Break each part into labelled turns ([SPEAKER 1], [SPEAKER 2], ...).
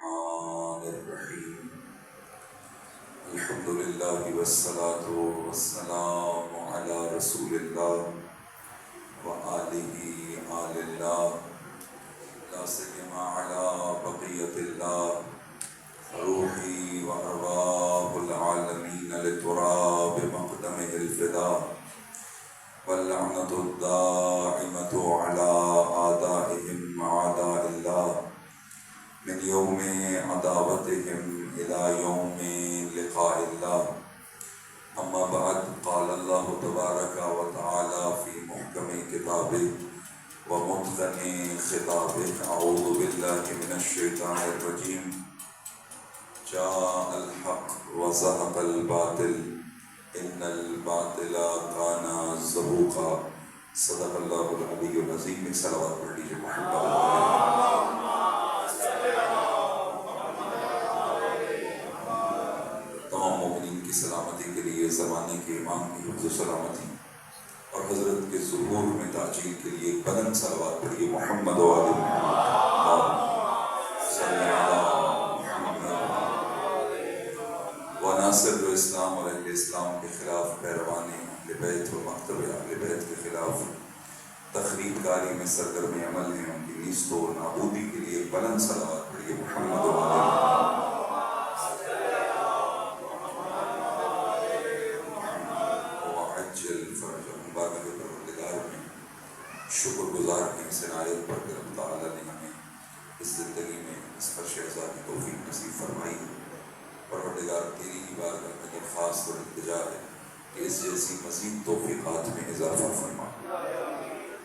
[SPEAKER 1] الرحمن الرحيم. الحمد لله والصلاة والسلام على رسول الله وآله آل الله لا سيما على بقية الله روحي وأرواح العالمين لتراب مقدمه الفداء واللعنة الدائمة على أعدائهم أعداء الله من يوم عداوتهم إلى يوم لقاء الله. أما بعد، قال الله تبارك وتعالى في محكم كتابه ومتقن خطابه: أعوذ بالله من الشيطان الرجيم. جاء الحق وزهق الباطل إن الباطل كان زهوقا. صدق الله العلي العظيم. ایک صلوات پڑھ لیجیے محمد تمام مومنین کی سلامتی کے لیے، زمانے کے امام کی حفظ و سلامتی اور حضرت کے ظہور میں تاجیل کے لیے بلند صلوات پڑھیے محمد و آل محمد صلی اللہ و ناصر اسلام اور اہل اسلام کے خلاف پیروان اہل بیت و مکتب اہل بیت کے خلاف تخریب کاری میں سرگرم عمل ہیں، ان کی نیست و نابودی کے لیے بلند صلوات پڑھیے محمد و آل شکر گزار ہیں اس عنایت پر کہ رب تعالیٰ نے ہمیں اس زندگی میں اس پر شہزاد کی توفیق نصیب فرمائی ہے۔ پروردگار تیری ہی بارگاہ میں درخواست اور التجا ہے کہ اس جیسی مزید توفیقات میں اضافہ فرما۔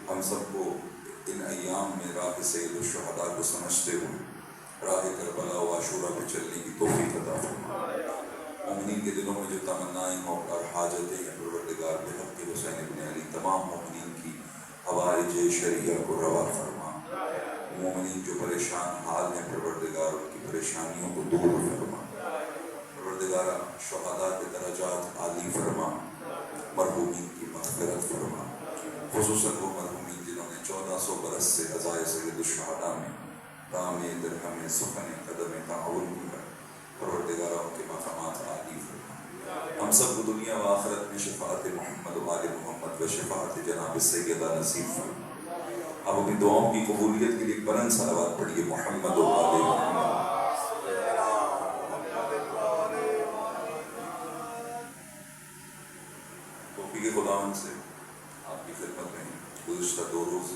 [SPEAKER 1] ہم سب کو ان ایام میں راہ سید الشہداء کو سمجھتے ہوئے راہ کربلا و عاشورہ پہ چلنے کی توفیق عطا فرما۔ مومنین کے دلوں میں جو تمنائیں اور حاجتیں ہیں پروردگار بحق حسین ابن علی تمام مومنین کی حوائج شریعہ کو روا فرما۔ مومنین جو پریشان حال ہیں پروردگار ان کی پریشانیوں کو دور فرما۔ پروردگار شہداء کے درجات عالی فرما، مرحومین کی مغفرت فرما، خصوصاً وہ مرحومین جنہوں نے 1400 برس سے عزائے سید الشہداء میں رام درہم سخن قدم تعاون کیا۔ پروردگار ان کے مقامات عالی فرما۔ ہم سب کو دنیا و آخرت میں شفاعت محمد و آل محمد و شفاعت جناب سیدہ نصیب فرما۔ اب اپنی دعاؤں کی قبولیت کے لیے بلند صلوات پڑھیے محمد و آل محمد۔ توفیق خداوند سے آپ کی خدمت میں گزشتہ 2 روز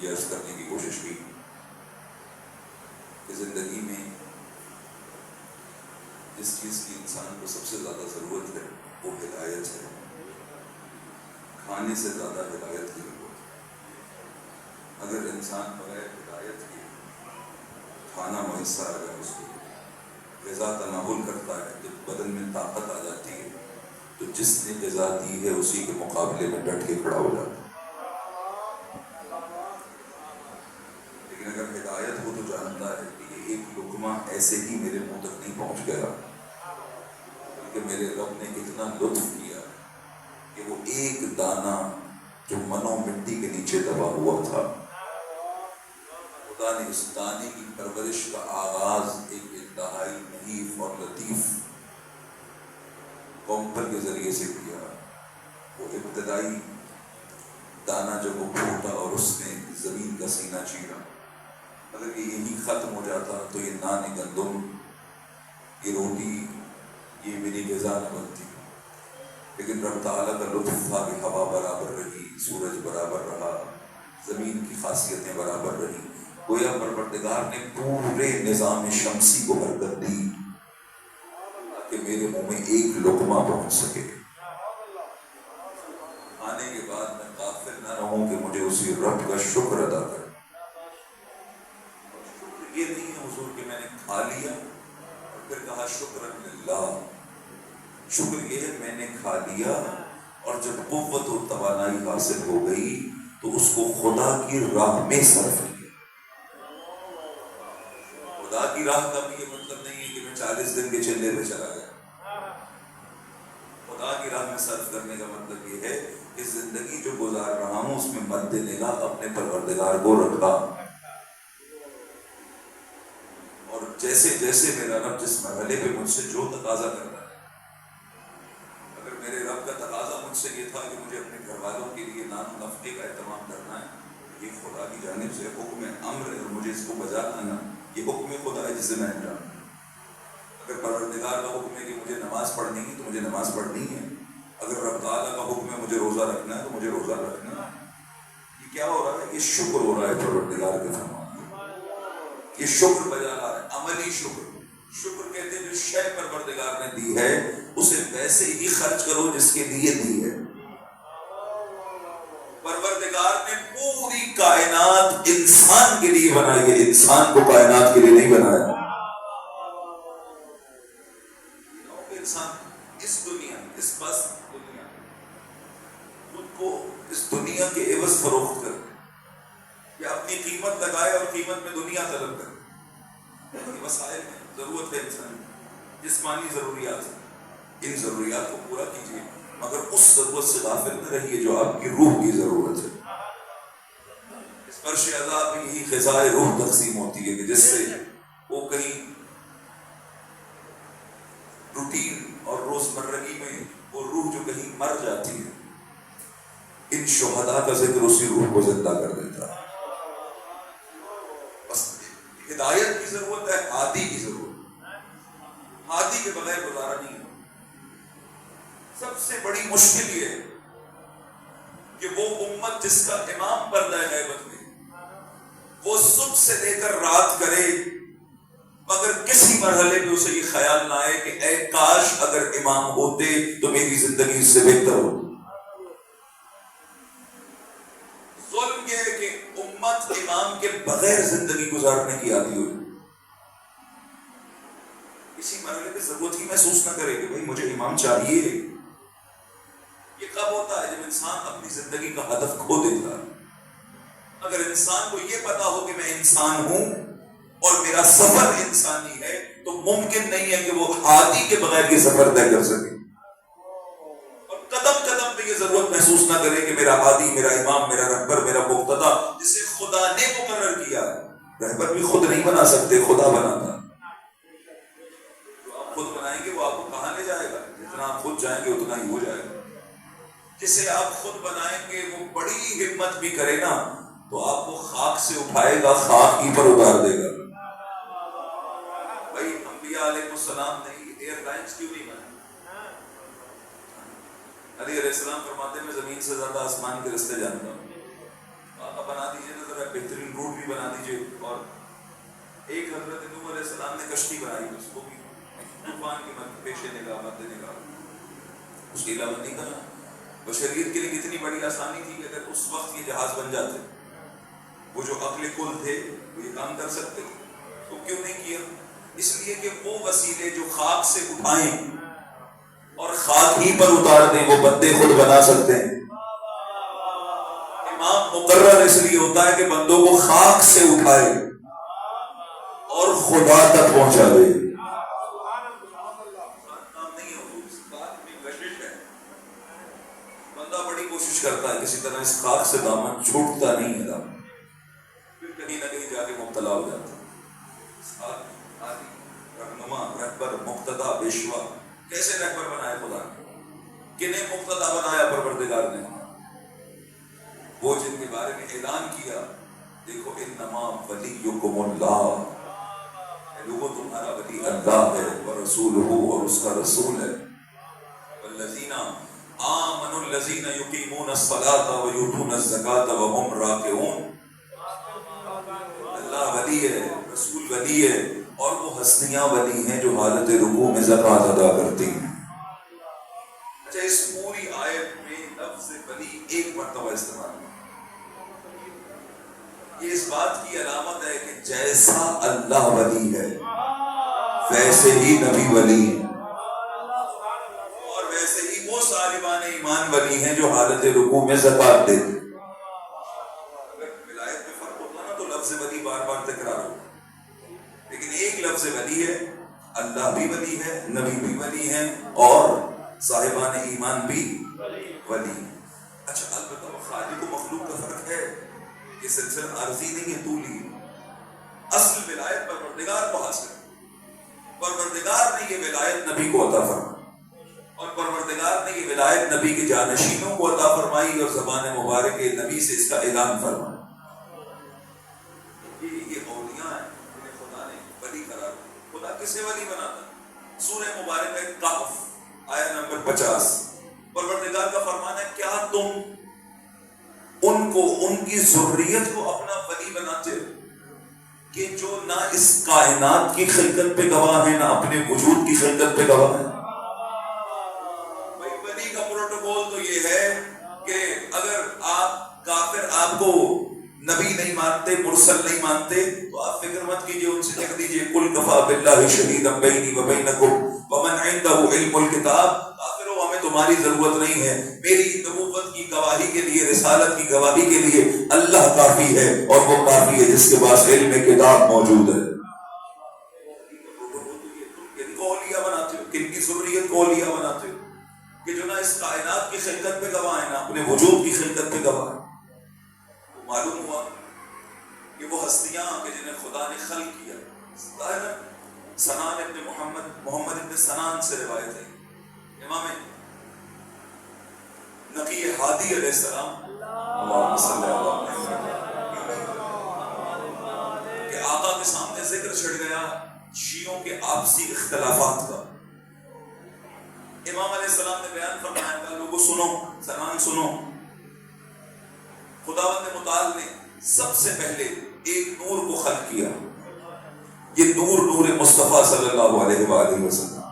[SPEAKER 1] یہ عرض کرنے کی کوشش کی کہ زندگی میں جس چیز کی انسان کو سب سے زیادہ ضرورت ہے وہ ہدایت ہے۔ کھانے سے زیادہ ہدایت کی ضرورت ہے۔ اگر انسان بغیر ہدایت کے کھانا میسر اگر اس کو غذا تناول کرتا ہے، جب بدن میں طاقت آ جاتی ہے تو جس نے غذا دی ہے اسی کے مقابلے میں ڈٹ کے کھڑا ہو جاتا ہے۔ لیکن اگر ہدایت ہو تو جانتا ہے کہ یہ ایک لقمہ ایسے ہی میرے منہ تک نہیں پہنچ گیا، بلکہ میرے رب نے اتنا لطف کیا کہ وہ ایک دانہ جو منو مٹی کے نیچے دبا ہوا تھا، خدا نے اس دانے کی پرورش کا آغاز ایک انتہائی نحیف اور لطیف کومپل کے ذریعے سے کیا۔ وہ ابتدائی دانہ جب وہ پھوٹا اور اس نے زمین کا سینہ چیرا، اگر یہ یہی ختم ہو جاتا تو یہ نان گندم، یہ روٹی، یہ میری غذا نہ بنتی۔ لیکن رب تعالیٰ کا لطف تھا کہ ہوا برابر رہی، سورج برابر رہا، زمین کی خاصیتیں برابر رہی۔ گویا پروردگار نے پورے نظام شمسی کو حرکت دی کہ میرے منہ میں ایک لقمہ پہنچ سکے۔ آنے کے بعد میں غافل نہ رہوں کہ مجھے اسی رب کا شکر ادا کرے۔ یہ نہیں ہے حضور کہ میں نے کھا لیا اور پھر کہا شکر للہ۔ شکر یہ ہے میں نے کھا لیا اور جب قوت و توانائی حاصل ہو گئی تو اس کو خدا کی راہ میں صرف کیا۔ خدا کی راہ کا بھی یہ مطلب نہیں ہے کہ میں 40 دن کے چلے پہ چلا گیا۔ خدا کی راہ میں صرف کرنے کا مطلب یہ ہے کہ زندگی جو گزار رہا ہوں اس میں مد نگاہ اپنے پروردگار کو رکھا۔ جیسے جیسے میرا رب جس مرحلے پہ مجھ سے جو تقاضا کرتا ہے، اگر میرے رب کا تقاضا مجھ سے یہ تھا کہ مجھے اپنے گھر والوں کے لیے نان و نفقے کا اہتمام کرنا ہے، یہ خدا کی جانب سے حکم امر ہے اور مجھے اس کو بجا لانا، یہ حکم خدا ہے جسے میں انجام دوں۔ اگر پروردگار کا حکم ہے کہ مجھے نماز پڑھنی ہے تو مجھے نماز پڑھنی ہے، اگر رب تعالیٰ کا حکم ہے مجھے روزہ رکھنا ہے تو مجھے روزہ رکھنا ہے۔ یہ کیا ہو رہا ہے؟ یہ شکر ہو رہا ہے پروردگار کے فرمان، یہ شکر بجا رہا ہے، عملی شکر۔ شکر کہتے ہیں جو شے پروردگار نے دی ہے اسے ویسے ہی خرچ کرو جس کے لیے دی ہے۔ پروردگار نے پوری کائنات انسان کے لیے بنائی ہے، انسان کو کائنات کے لیے نہیں بنایا۔ انسان اس دنیا، اس بس دنیا خود کو اس دنیا کے عوض فروخت کر یا اپنی قیمت لگائے اور قیمت میں دنیا طلب کرے۔ وسائل میں ضرورت ہے انسان، جسمانی ضروریات ہیں، ان ضروریات کو پورا کیجیے، مگر اس ضرورت سے غافل نہ رہیے جو آپ کی روح کی ضرورت ہے۔ اس فرش عذاب میں یہی غذائے روح تقسیم ہوتی ہے کہ جس سے وہ کہیں روٹین اور روزمرگی میں وہ روح جو کہیں مر جاتی ہے، ان شہداء کا ذکر اسی روح کو زندہ کر دیتا ہے۔ بس ہدایت کی ضرورت ہے، ہادی کی ضرورت، ہادی کے بغیر گزارا نہیں ہے۔ سب سے بڑی مشکل یہ ہے کہ وہ امت جس کا امام پردہ غیبت میں وہ صبح سے لے کر رات کرے مگر کسی مرحلے میں اسے یہ خیال نہ آئے کہ اے کاش اگر امام ہوتے تو میری زندگی اس سے بہتر ہوتی۔ ظلم یہ ہے کہ امت امام کے بغیر زندگی گزارنے کی عادی ہوئی، اسی مرحلے پہ ضرورت ہی محسوس نہ کرے کہ بھائی مجھے امام چاہیے۔ یہ کب ہوتا ہے؟ جب انسان اپنی زندگی کا ہدف کھو دیتا ہے۔ اگر انسان کو یہ پتا ہو کہ میں انسان ہوں اور میرا سفر انسانی ہے تو ممکن نہیں ہے کہ وہ ہادی کے بغیر یہ سفر طے کر سکے، اور قدم قدم پہ یہ ضرورت محسوس نہ کرے کہ میرا ہادی، میرا امام، میرا رہبر، میرا مقتدی جسے خدا نے مقرر کیا ہے۔ رہبر بھی خود نہیں بنا سکتے، خدا بناتا ہے۔ جو آپ خود بنائیں گے وہ آپ کو کہاں لے جائے گا؟ جتنا آپ خود جائیں گے اتنا ہی ہو جائے گا۔ جسے آپ خود بنائیں گے وہ بڑی ہمت بھی کرے نا تو آپ کو خاک سے اٹھائے گا، خاک ہی پر اتار دے گا۔ بھائی انبیاء علیہ السلام نے ایئر لائنز کیوں نہیں بنائے؟ علی علیہ السلام فرماتے ہیں میں زمین سے زیادہ آسمان کے رستے جانتا ہوں، آپ بنا دیجیے نا ذرا بہترین روٹ بھی بنا دیجیے۔ اور ایک حضرت نوح علیہ السلام نے کشتی بنائی، اس کو بھی طوفان کی پیش نگاہ مد نگاہ، اس کے علاوہ نہیں کرنا۔ بشریت کے لیے کتنی بڑی آسانی تھی کہ اگر اس وقت یہ جہاز بن جاتے، وہ جو عقل کل تھے وہ یہ کام کر سکتے، تو کیوں نہیں کیا؟ اس لیے کہ وہ وسیلے جو خاک سے اٹھائیں اور خاک ہی پر اتار دیں وہ بندے خود بنا سکتے ہیں۔ امام مقرر اس لیے ہوتا ہے کہ بندوں کو خاک سے اٹھائے اور خدا تک پہنچا دے۔ بندہ بڑی کوشش کرتا ہے کسی طرح اس خاک سے دامن چھوٹتا نہیں ہے، دامن پھر کہیں نہ کہیں جا کے مبتلا ہو جاتا ہے۔ رہنما، رہبر، مقتدی، پیشوا، کیسے رہبر بنائے خدا نے؟ کنہیں مقتدی بنایا پروردگار نے؟ وہ جن کے بارے میں اعلان کیا دیکھو انما ولیکم اللہ، لوگوں تمہارا ولی اللہ ہے، ورسولہ اور اس کا رسول ہے، والذین آمنوا الذین یقیمون الصلاۃ ویؤتون الزکاۃ وہم راکعون۔ اللہ ولی ہے، رسول ولی ہے، اور وہ ہستیاں ولی ہیں جو حالت رکوع میں زکوٰۃ ادا کرتی ہیں۔ اچھا، اس پوری آیت میں لفظ ولی ایک مرتبہ استعمال ہے، یہ اس بات کی علامت ہے کہ جیسا اللہ ولی ہے ویسے ہی نبی ولی ہے، اور ویسے ہی وہ صاحبان ایمان ولی ہیں جو حالت رکوع میں زکوٰۃ دیتے ہیں۔ اگر ولایت میں فرق ہوتا نا تو لفظ ولی بار بار تکرار ہوتا، لیکن ایک لفظ ولی ہے، اللہ بھی ولی ہے، نبی بھی ولی ہیں، اور صاحبان ایمان بھی ولی ہیں۔ اچھا، البتہ وہ خالق و مخلوق کا فرق ہے، یہ سلسلہ عارضی نہیں ہے، طولی ہے۔ اصل ولایت پروردگار کو حاصل ہے، پروردگار نے یہ ولایت نبی کو عطا فرمائی اور پروردگار نے یہ ولایت نبی کے جانشینوں کو عطا فرمائی اور زبان مبارک نبی سے اس کا اعلان فرمایا. یہ اولیاء ہیں انہیں خدا نے ولی قرار دیا. خدا کسے ولی بناتا ہے؟ سورہ مبارکہ کہف آیت نمبر 50 پروردگار کا فرمان ہے کیا تم ان کو ان کی ذریت کو اپنا ولی بناتے ہو کہ جو نہ اس کائنات کی خلقت پہ گواہ ہے نہ اپنے وجود کی خلقت پہ گواہ ہے. بھائی ولی کا پروٹوکول تو یہ ہے کہ اگر آپ کافر آپ کو نبی نہیں مانتے مرسل نہیں مانتے تو آپ فکر مت کیجئے ان سے کہہ دیجئے قل کفا باللہ شہیدا بینی و بینکم ومن عنده علم الکتاب. کافروں ہمیں تمہاری ضرورت نہیں ہے, میری نبوت کی گواہی کے لیے رسالت کی گواہی کے لیے اللہ کافی ہے اور وہ کافی ہے جس کے پاس علم کتاب موجود ہے. کن کو اولیاء بناتے ہو, کن کی ذریت کو اولیاء بناتے ہو کہ جو نہ اس کائنات کی خلقت پہ گواہ ہے نہ اپنے وجود کی خلقت پہ گواہ ہے. معلوم ہوا کہ وہ ہستیاں کہ جنہیں خدا نے خلق کیا. سنان ابن محمد ابن سنان سے روایت ہے امام نقی ہادی علیہ السلام اللہم صلی اللہ علیہ وسلم کہ آقا کے سامنے ذکر چھڑ گیا شیعوں کے آپسی اختلافات کا. امام علیہ السلام نے بیان فرمایا کہ لوگوں سنو, سنان سنو, خداوند متعال نے سب سے پہلے ایک نور کو خلق کیا. یہ نور مصطفیٰ صلی اللہ علیہ وآلہ وسلم.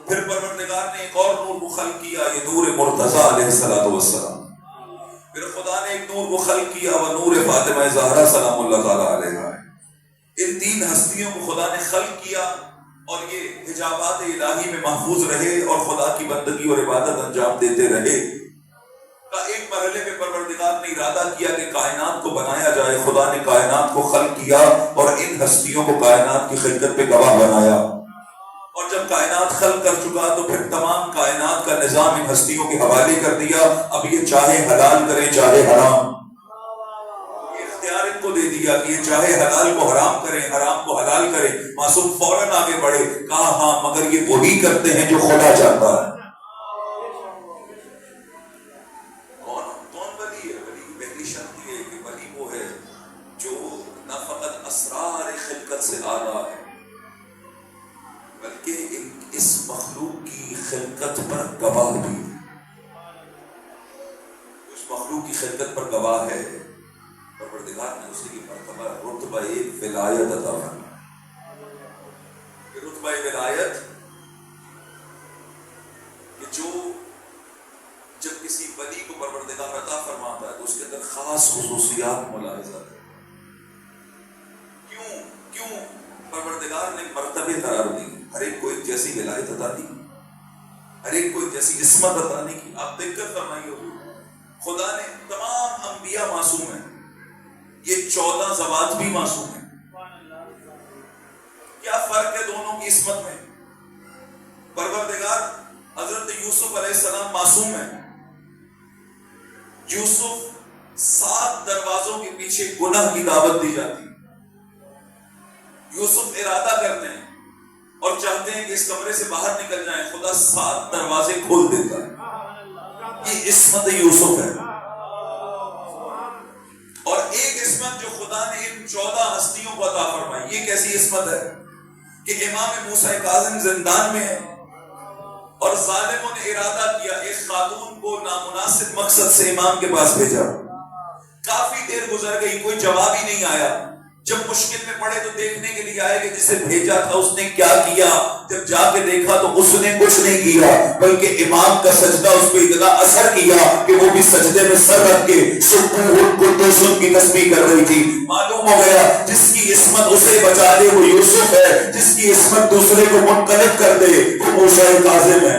[SPEAKER 1] پھر پروردگار نے ایک اور نور کو خلق کیا, یہ نور مرتضیٰ علیہ السلام. پھر خدا نے ایک نور کو خلق کیا وہ نور فاطمہ زہرا سلام اللہ تعالی علیہا. ان تین ہستیوں کو خدا نے خلق کیا اور یہ حجابات الہی میں محفوظ رہے اور خدا کی بندگی اور عبادت انجام دیتے رہے. ایک مرحلے میں پروردگار نے ارادہ کیا کہ کائنات کو بنایا جائے. خدا نے کائنات کو خلق کیا اور ان ہستیوں کو کائنات کی خلقت پہ گواہ بنایا. اور جب کائنات خلق کر چکا تو پھر تمام کائنات کا نظام ان ہستیوں کے حوالے کر دیا. اب یہ چاہے حلال کریں چاہے حرام, یہ اختیار ان کو دے دیا کہ یہ چاہے حلال کو حرام کریں حرام کو حلال کریں. معصوم فوراً آگے بڑھے, کہا ہاں مگر یہ وہی کرتے ہیں جو خدا چاہتا ہے. سے آگاہ ہے بلکہ اس مخلوق کی خلقت پر گواہ بھی, اس مخلوق کی خلقت پر گواہ ہے. پروردگار نے اسے کی مرتبہ رتبہ ولایت عطا فرمایا. رتبہ ولایت کہ جو جب کسی ولی کو پروردگار عطا فرماتا ہے تو اس کے اندر خاص خصوصیات ملاحظہ ہے. کیوں پروردگار نے مرتبے قرار دی, ہر ایک کو ایک جیسی ولایت عطا دی, ہر ایک کو ایک جیسی عصمت عطا نہیں کی. آپ دیکھ کر فرمائیے خدا نے تمام انبیاء معصوم ہیں, یہ 14 زوات بھی معصوم ہیں. کیا فرق ہے دونوں کی عصمت میں؟ پروردگار حضرت یوسف علیہ السلام معصوم ہیں. یوسف 7 دروازوں کے پیچھے گناہ کی دعوت دی جاتی. یوسف ارادہ کرتے ہیں اور چاہتے ہیں کہ اس کمرے سے باہر نکل جائیں, خدا 7 دروازے کھول دیتا ہے. یہ عصمت یوسف ہے. اور ایک عصمت جو خدا نے ان 14 ہستیوں کو عطا فرمائی, یہ کیسی عصمت ہے کہ امام موسیٰ کاظم زندان میں ہے اور ظالموں نے ارادہ کیا ایک خاتون کو نامناسب مقصد سے امام کے پاس بھیجا. کافی دیر گزر گئی, کوئی جواب ہی نہیں آیا. جب مشکل میں پڑے تو دیکھنے کے لیے آئے کہ جسے بھیجا تھا اس نے کیا کیا. جب جا کے دیکھا تو اس نے کچھ نہیں کیا بلکہ امام کا سجدہ اس پہ اتنا اثر کیا کہ وہ بھی سجدے میں سر رکھ کے سبح القدوس کی تسبیح کر رہی تھی. معلوم ہو گیا جس کی عصمت اسے بچا دے وہ یوسف ہے, جس کی عصمت دوسرے کو منقلب کر دے وہ موسیٰ کاظم ہے.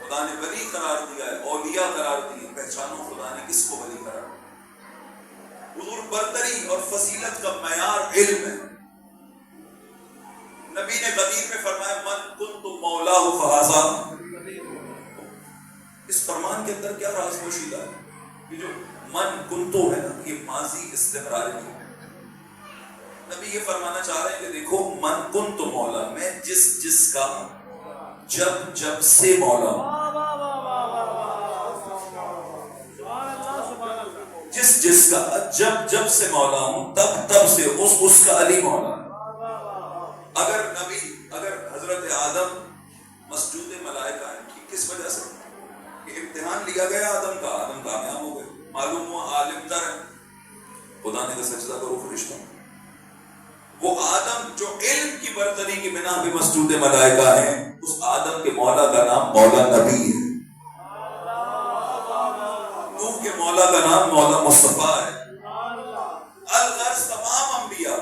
[SPEAKER 1] خدا نے ولی قرار دیا ہے, اولیاء قرار دیے. پہچانو خدا نے کس کو ولی قرار دیا. حضور برتری اور فضیلت کا معیار علم ہے. نبی نے غدیر میں فرمایا من کنت مولاہ فہذا. اس فرمان کے اندر کیا راز پوشیدہ ہے؟ یہ جو من کنتو ہے نا، یہ ماضی استمراری ہے. نبی یہ فرمانا چاہ رہے ہیں کہ دیکھو من کنتو مولا، میں جس کا جب سے مولا ہوں، جس کا جب سے مولا ہوں، تب سے اس کا علی مولا. اگر حضرت آدم مسجود ملائکہ ہیں، کس وجہ سے؟ کہ امتحان لیا گیا آدم کامیاب ہو گئے، معلوم ہوا عالم تر ہے، خدا نے کہا سجدہ کرو فرشتوں. وہ آدم جو علم کی برتری کی بنا پہ مسجود ملائکہ ہیں، اس آدم کے مولا کا نام مولا نبی ہے. نوح کے مولا کا نام مولا مصطفیٰ ہے. الغرض تمام انبیاء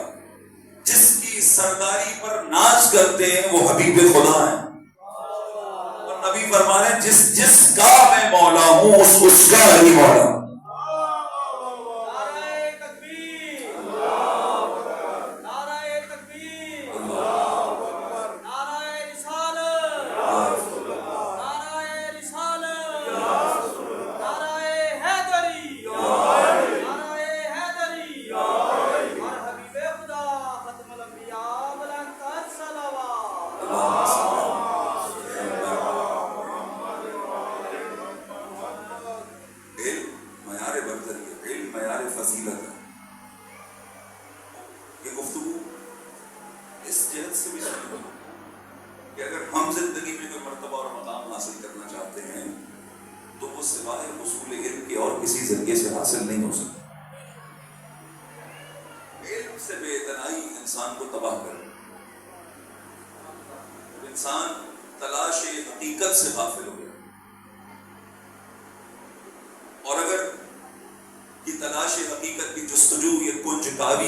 [SPEAKER 1] جس کی سرداری پر ناز کرتے ہیں وہ حبیب خدا ہیں. اور نبی فرمانے جس کا میں مولا ہوں اس کا علی مولا.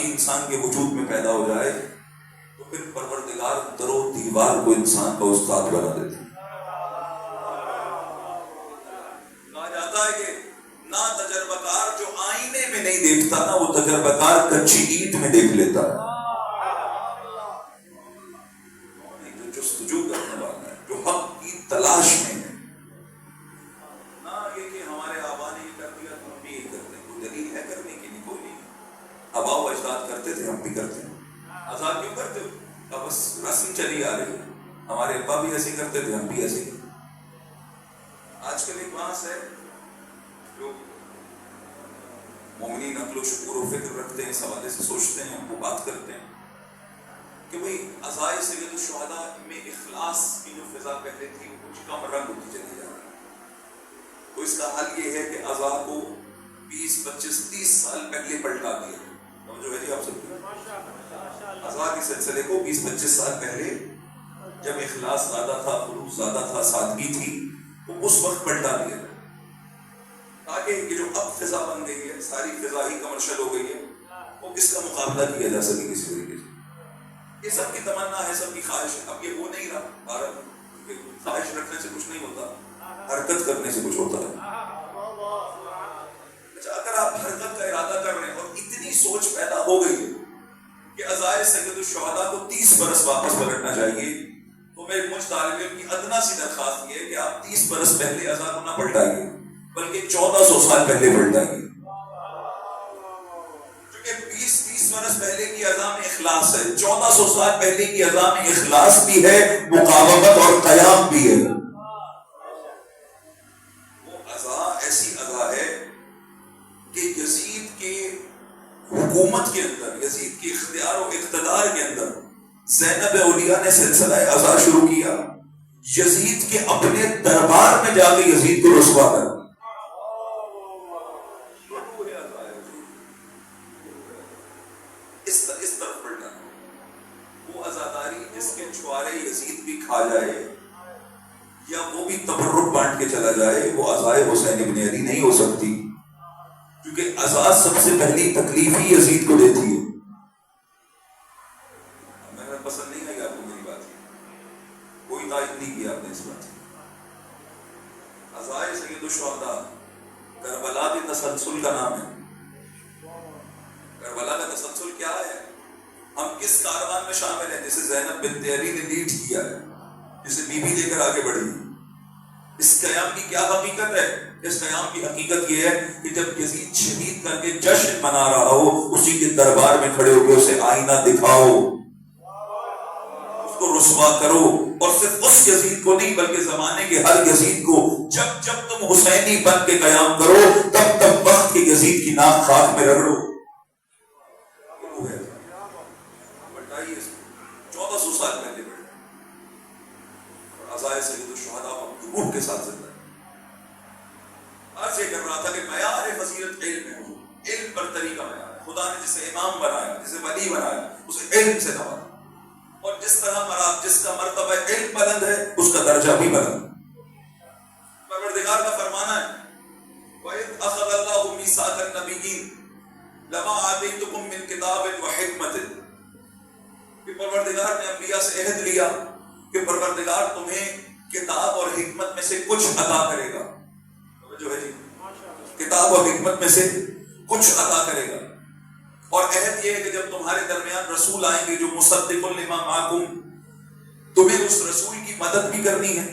[SPEAKER 1] انسان کے وجود میں پیدا ہو جائے تو پھر پروردگار در و دیوار کو انسان کا استاد بنا دیتے ہیں. کہا جاتا ہے کہ نہ تجربہ کار جو آئینے میں نہیں دیکھتا نا، وہ تجربہ کار کچی اینٹ میں دیکھ لیتا ہے. جو جستجو کرنے والا ہے، جو حق کی تلاش میں ہے، نہ یہ کہ ہمارے آبا نے یہ کر دیا تو ہم بھی یہ کرتے ہیں. کوئی دلیل ہے کرنے کی؟ نہیں، کوئی نہیں. آبا و اجداد کرتے تھے، ہم بھی کرتے ہیں. آزاد کیوں کرتے ہو؟ اب بس رسم چلی آ رہی ہے. ہمارے ابا بھی ایسے کرتے تھے، ہم بھی ایسے ہی. آج کل ایک بات ہے، جو مومنین عقل و شعور و فکر رکھتے ہیں، اس حوالے سے سوچتے ہیں، وہ بات کرتے ہیں کہ بھئی عزائے سید الشہداء میں اخلاص کی جو فضا پہلے تھی وہ کچھ کم رنگ ہوتی چلی جا رہی ہے. تو اس کا حل یہ ہے کہ عزا کو 20 25 30 سال پہلے پلٹا دیا. جو ہے جی آپ سب عزا کے سلسلے کو 20 25 سال پہلے، جب اخلاص زیادہ تھا، خلوص زیادہ تھا، سادگی تھی، وہ اس وقت پلٹا دیا تاکہ یہ جو اب فضا بن گئی ہے، ساری فضا ہی کمرشل ہو گئی ہے، وہ کس کا مقابلہ کیا جا سکے کسی طریقے سے. یہ سب کی تمنا ہے، سب کی خواہش ہے. اب یہ وہ نہیں رہا بھارت، خواہش رکھنے سے کچھ نہیں ہوتا، حرکت کرنے سے کچھ ہوتا ہے. اگر آپ حرکت کا ارادہ کر رہے ہیں اور اتنی سوچ پیدا ہو گئی ہے کہ عزائے سید الشہداء کو 30 برس واپس پلٹنا چاہیے، تو میرے مجھ طالب علم کی ادنا سی درخواست یہ ہے کہ آپ 30 برس پہلے عزا کو نہ پلٹائیے، بلکہ 1400 سال پہلے پلٹائیے. کیونکہ 20-30 برس پہلے کی عزا میں اخلاص ہے، 1400 سال پہلے کی عزا میں اخلاص بھی ہے، مقاومت اور قیام بھی ہے. وہ عزا ایسی عزا ہے کہ یزید کے حکومت کے اندر، یزید کے اختیار و اقتدار کے اندر زینب اولیاء نے سلسلہ عزا شروع کیا. یزید کے اپنے دربار میں جا کے یزید کو رسوا کر اس طرف پلٹا. وہ عزاداری جس کے چھوارے یزید بھی کھا جائے یا وہ بھی تبرک بانٹ کے چلا جائے، وہ عزائے حسین ابن علی نہیں ہو سکتی، کیونکہ عزا سب سے پہلی تکلیف ہی یزید کو دیتی ہے. میں پسند نہیں آئی آپ کو میری بات، کوئی تائید نہیں کیا آپ نے اس بات. عزائے سید الشہداء کربلا کے تسلسل کا نام ہے. ہم کس کاروان میں شامل ہیں جسے زینب بنت علی نے لیڈ کیا ہے، جسے بی بی لے کر آگے بڑھی؟ اس قیام کی کیا حقیقت ہے؟ اس قیام کی حقیقت یہ ہے کہ جب یزید شہید کر کے جشن منا رہا ہو، اسی کے دربار میں کھڑے ہو کے اسے آئینہ دکھاؤ، اس کو رسوا کرو، اور صرف اس یزید کو نہیں بلکہ زمانے کے ہر یزید کو، جب جب تم حسینی بن کے قیام کرو تب تب وقت کے یزید کی ناک خاک میں رگڑو۔ 1400 سال پہلے بڑھے اور عزائے سید الشہداء اپنی روح کے ساتھ زندہ ہے۔ آج یہ کر رہا تھا کہ معیار فضیلت علم ہے، علم برتری کا معیار ہے۔ خدا نے جسے امام بنایا، جسے ولی بنایا، اسے علم سے نوازا، اور جس طرح جس کا مرتبہ علم بلند ہے اس کا درجہ بھی بلند ہے۔ پروردگار کا فرمانا ہے وَإِذْ أَخَذَ اللَّهُ مِيثَاقَ النَّبِيِّينَ لَمَا آتَيْتُكُم مِّن كِتَابٍ وَحِكْمَةٍ، کہ پروردگار نے انبیاء سے عہد لیا کہ پروردگار تمہیں کتاب اور حکمت میں سے کچھ عطا کرے گا، جو ہے جی کتاب اور حکمت میں سے کچھ عطا کرے گا، اور عہد یہ ہے کہ جب تمہارے درمیان رسول آئیں گے جو مصدق لما معکم، تمہیں اس رسول کی مدد بھی کرنی ہے،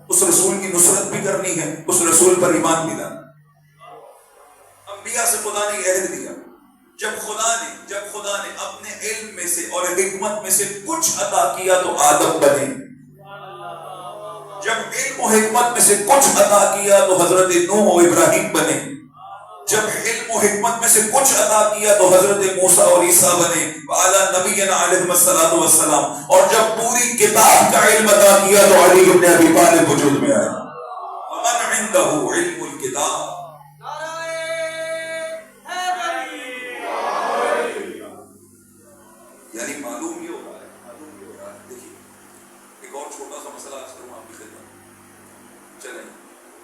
[SPEAKER 1] اس رسول کی نصرت بھی کرنی ہے، اس رسول پر ایمان بھی لانا۔ انبیاء سے خدا نے عہد دیا، جب خدا نے اپنے علم میں سے اور حکمت میں سے کچھ عطا کیا تو آدم بنے، جب علم و حکمت میں سے کچھ عطا کیا تو حضرت نوح و ابراہیم بنے، جب علم و حکمت میں سے کچھ عطا کیا تو حضرت موسیٰ اور عیسیٰ بنے وعلی نبینا علیہ الصلوۃ والسلام، اور جب پوری کتاب کا علم عطا کیا تو علی بن ابی طالب وجود میں آئے۔ ومن عنده علم الکتاب، یعنی معلوم یہ ہو رہا ہے۔ دیکھیے ایک اور چھوٹا سا مسئلہ عرض کروں آپ کی خدمت، چلیں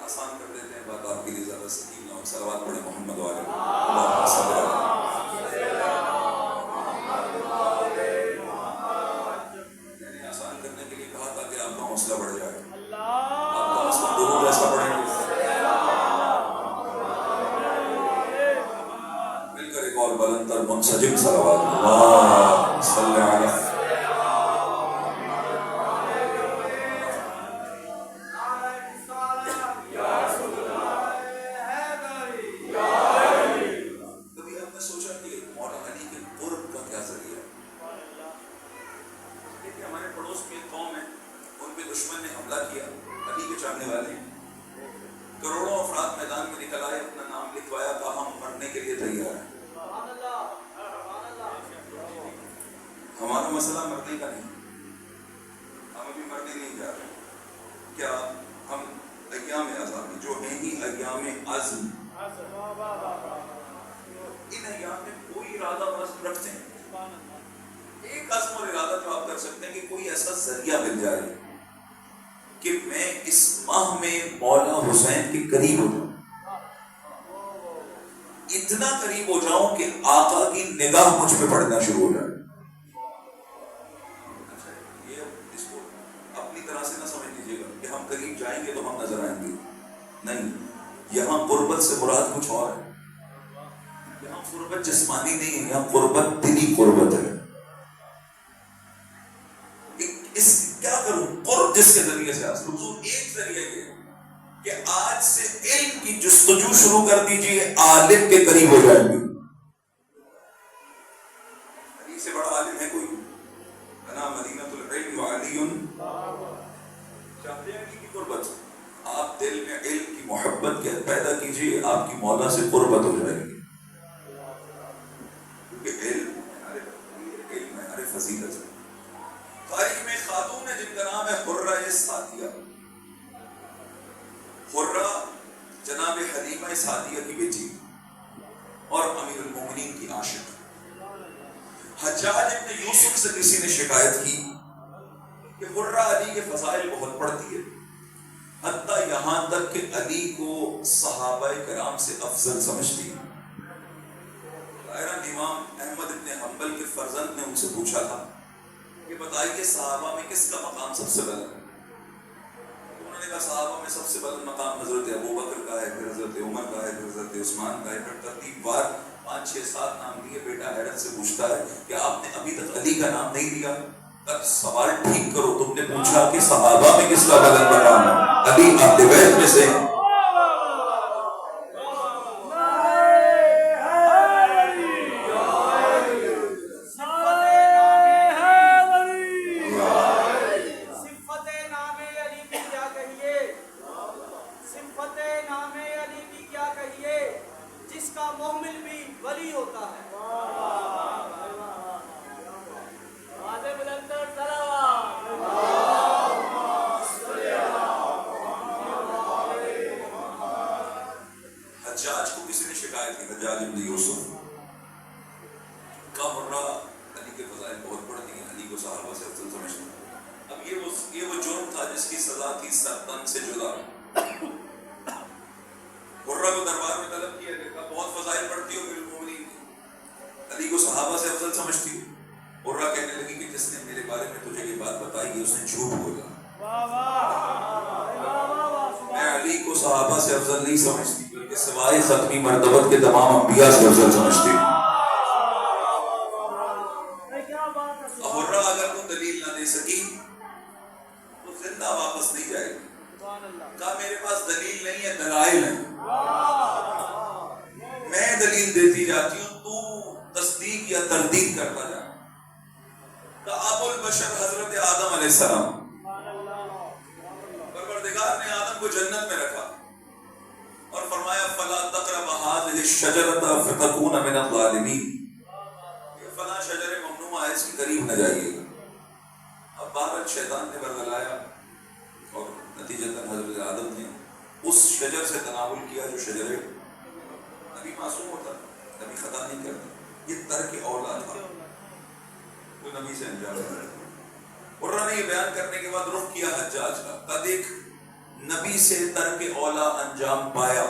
[SPEAKER 1] آسان کر دیتے ہیں بات، آپ کے لیے زیادہ سکینہ اور صلوات پڑھیں محمد والے اللہم صل علی، میں نے آسان کرنے کے لیے کہا تھا کہ آپ کا حوصلہ بڑھ جائے، آپ کا حوصلہ درود ایسا پڑھیں گے، مل کر ایک اور بلند تر منسجم صلوات اللہ صلی علی۔ ہمارا مسئلہ مرنے کا نہیں، ہم ابھی مرنے نہیں جا رہے، کیا ہم ایام عزم جو ہیں ہی ایام عزم، ان ایام میں کوئی ارادہ اور عزم رکھتے ہیں، ایک عزم اور ارادہ جو آپ کر سکتے ہیں کہ کوئی ایسا ذریعہ مل جائے کہ میں اس ماہ میں مولا حسین کے قریب ہو جاؤں، اتنا قریب ہو جاؤں کہ آقا کی نگاہ مجھ پہ پڑنا شروع ہو جائے۔ قریب جائیں گے تو ہم نظر آئیں گے، نہیں، یہاں قربت سے مراد کچھ اور ہے، یہاں قربت جسمانی نہیں ہے، یہاں قربت دلی قربت ہے۔ اس کیا کروں قرب جس کے ذریعے سے حاصل، حضور ایک ذریعہ یہ ہے کہ آج سے علم کی جستجو شروع کر دیجئے، عالم کے قریب ہو جائیں گے۔ علی سے بڑا عالم ہے کوئی؟ انا مدینۃ العلم وعلی، چاہتے ہیں علی کی قربت، آپ دل میں علم کی محبت کے پیدا کیجئے، آپ کی مولا سے قربت ہو جائے گی، کیونکہ علم ہمارے فضیلت ہے۔ تاریخ میں خاتون ہے جن کا نام ہے حرہ سعدیہ، حرہ جناب حلیمہ سعدیہ کی بیٹی اور امیر المومنین کی عاشق۔ حجاج ابن یوسف سے کسی نے شکایت کی کہ حرہ علی کے فضائل بہت پڑھتی ہے، حتیٰ یہاں تک کہ علی کو صحابہ کرام سے افضل سمجھتی ہے۔ امام احمد ابن حنبل کے فرزند نے ان سے پوچھا تھا کہ بتائیے صحابہ میں کس کا مقام سب سے بلند ہے؟ انہوں نے کہا صحابہ میں سب سے بلند مقام حضرت ابوبکر کا ہے، پھر حضرت عمر کا ہے، پھر حضرت عثمان کا ہے، پھر ترتیب وار 5 6 7 نام دیے. بیٹا حیرت سے پوچھتا ہے کہ آپ نے ابھی تک علی کا نام نہیں دیا. سوال ٹھیک کرو, تم نے پوچھا کہ صحابہ میں کس کا بلند مقام ہے؟ علی اہل بیت میں سے. حجاج کو کسی نے شکایت کی, حجاج ابن یوسف کا مرہ علی کے فضائل بہت بڑھ دی ہیں, علی کو صحابہ سے افضل سمجھتے ہیں. اب یہ وہ جرم تھا جس کی سزا تھی سر تن سے جدا. مرہ کو دربار میں طلب کیا گیا, بہت فضائل پڑھتی ہو بالمؤمنین, علی کو صحابہ سے افضل سمجھتی ہو. مرہ کہنے لگی کہ جس نے میرے بارے میں تجھے یہ بات بتائی ہے اس نے جھوٹ بولا. میں علی کو صحابہ سے افضل نہیں سمجھتی, بلکہ سوائے ختمی مرتبت کے تمام انبیاء سے افضل سمجھتی ہوں. مرہ اگر وہ دلیل نہ دے سکی تو زندہ واپس نہیں جائے گی. کہا میرے پاس دلیل نہیں ہے, دلائل ہیں, میں دلیل دیتی جاتی ہوں, تو تصدیق یا تردید کرتا جا. کہا ابو البشر حضرت آدم علیہ السلام, پروردگار نے آدم کو جنت میں رکھا اور فرمایا فلا تقرب هذه الشجرة فتكون من الظالمين, یہ فلاں شجر ممنوع ہے, اس کے قریب نہ جائیے گا. اب بہرحال شیطان نے برگلایا اور نتیجتاً حضرت آدم نے اس شجر سے تناول کیا جو شجر نبی معصوم ہوتا, نبی خطا نہیں کرتا. یہ ترک اولا تھا, وہ نبی سے انجام ہے. مرہ نے یہ بیان کرنے کے بعد رخ کیا حجاج کا, دیکھ نبی سے ترک اولا انجام پایا.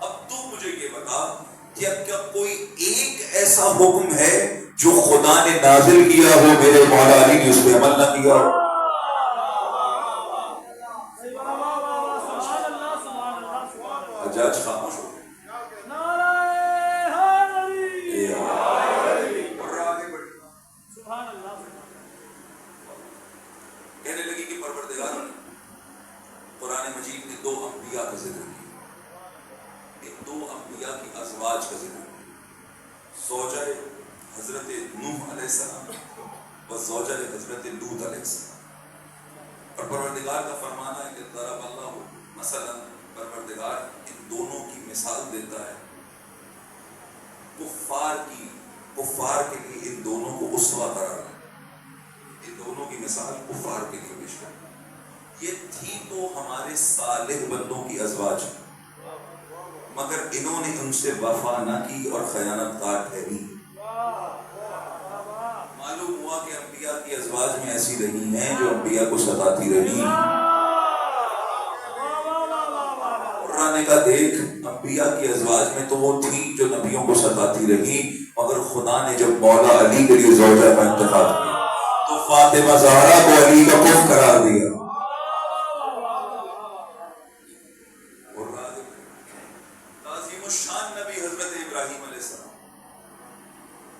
[SPEAKER 1] اب تو مجھے یہ بتا کہ اب کیا کوئی ایک ایسا حکم ہے جو خدا نے نازل کیا ہو, میرے مولا علی نے اس پہ عمل نہ کیا ہو؟ حجاج خاموش ہو گئے. کہنے لگی کہ پروردگار نے قرآن مجید نے 2 انبیاء کا ذکر کیا, 2 انبیاء کی ازواج کا ذکر کیا, زوجہ حضرت نوح علیہ السلام و زوجہ حضرت لوط علیہ السلام. اور پروردگار کا فرمانا ہے کہ ضرب اللہ مثلا, پروردگار ان دونوں کی مثال دیتا ہے, کفار کے لیے ان دونوں کو اسوہ قرار ہے. ان دونوں کی مثال کفار کے لیے پیش کرتا. یہ تھی تو ہمارے صالح بندوں کی ازواج, مگر انہوں نے ان سے وفا نہ کی اور خیانت کار ٹھہری. معلوم ہوا کہ انبیاء کی ازواج میں ایسی رہی ہیں جو انبیاء کو ستاتی رہی. قرآن نے کہا دیکھ انبیاء کی ازواج میں تو وہ تھی جو نبیوں کو ستاتی رہی, مگر خدا نے جب مولا علی کے لیے زوجہ کا انتخاب کیا تو فاطمہ زہرا کو علی کا کف قرار دیا. عظیم الشان نبی حضرت ابراہیم علیہ السلام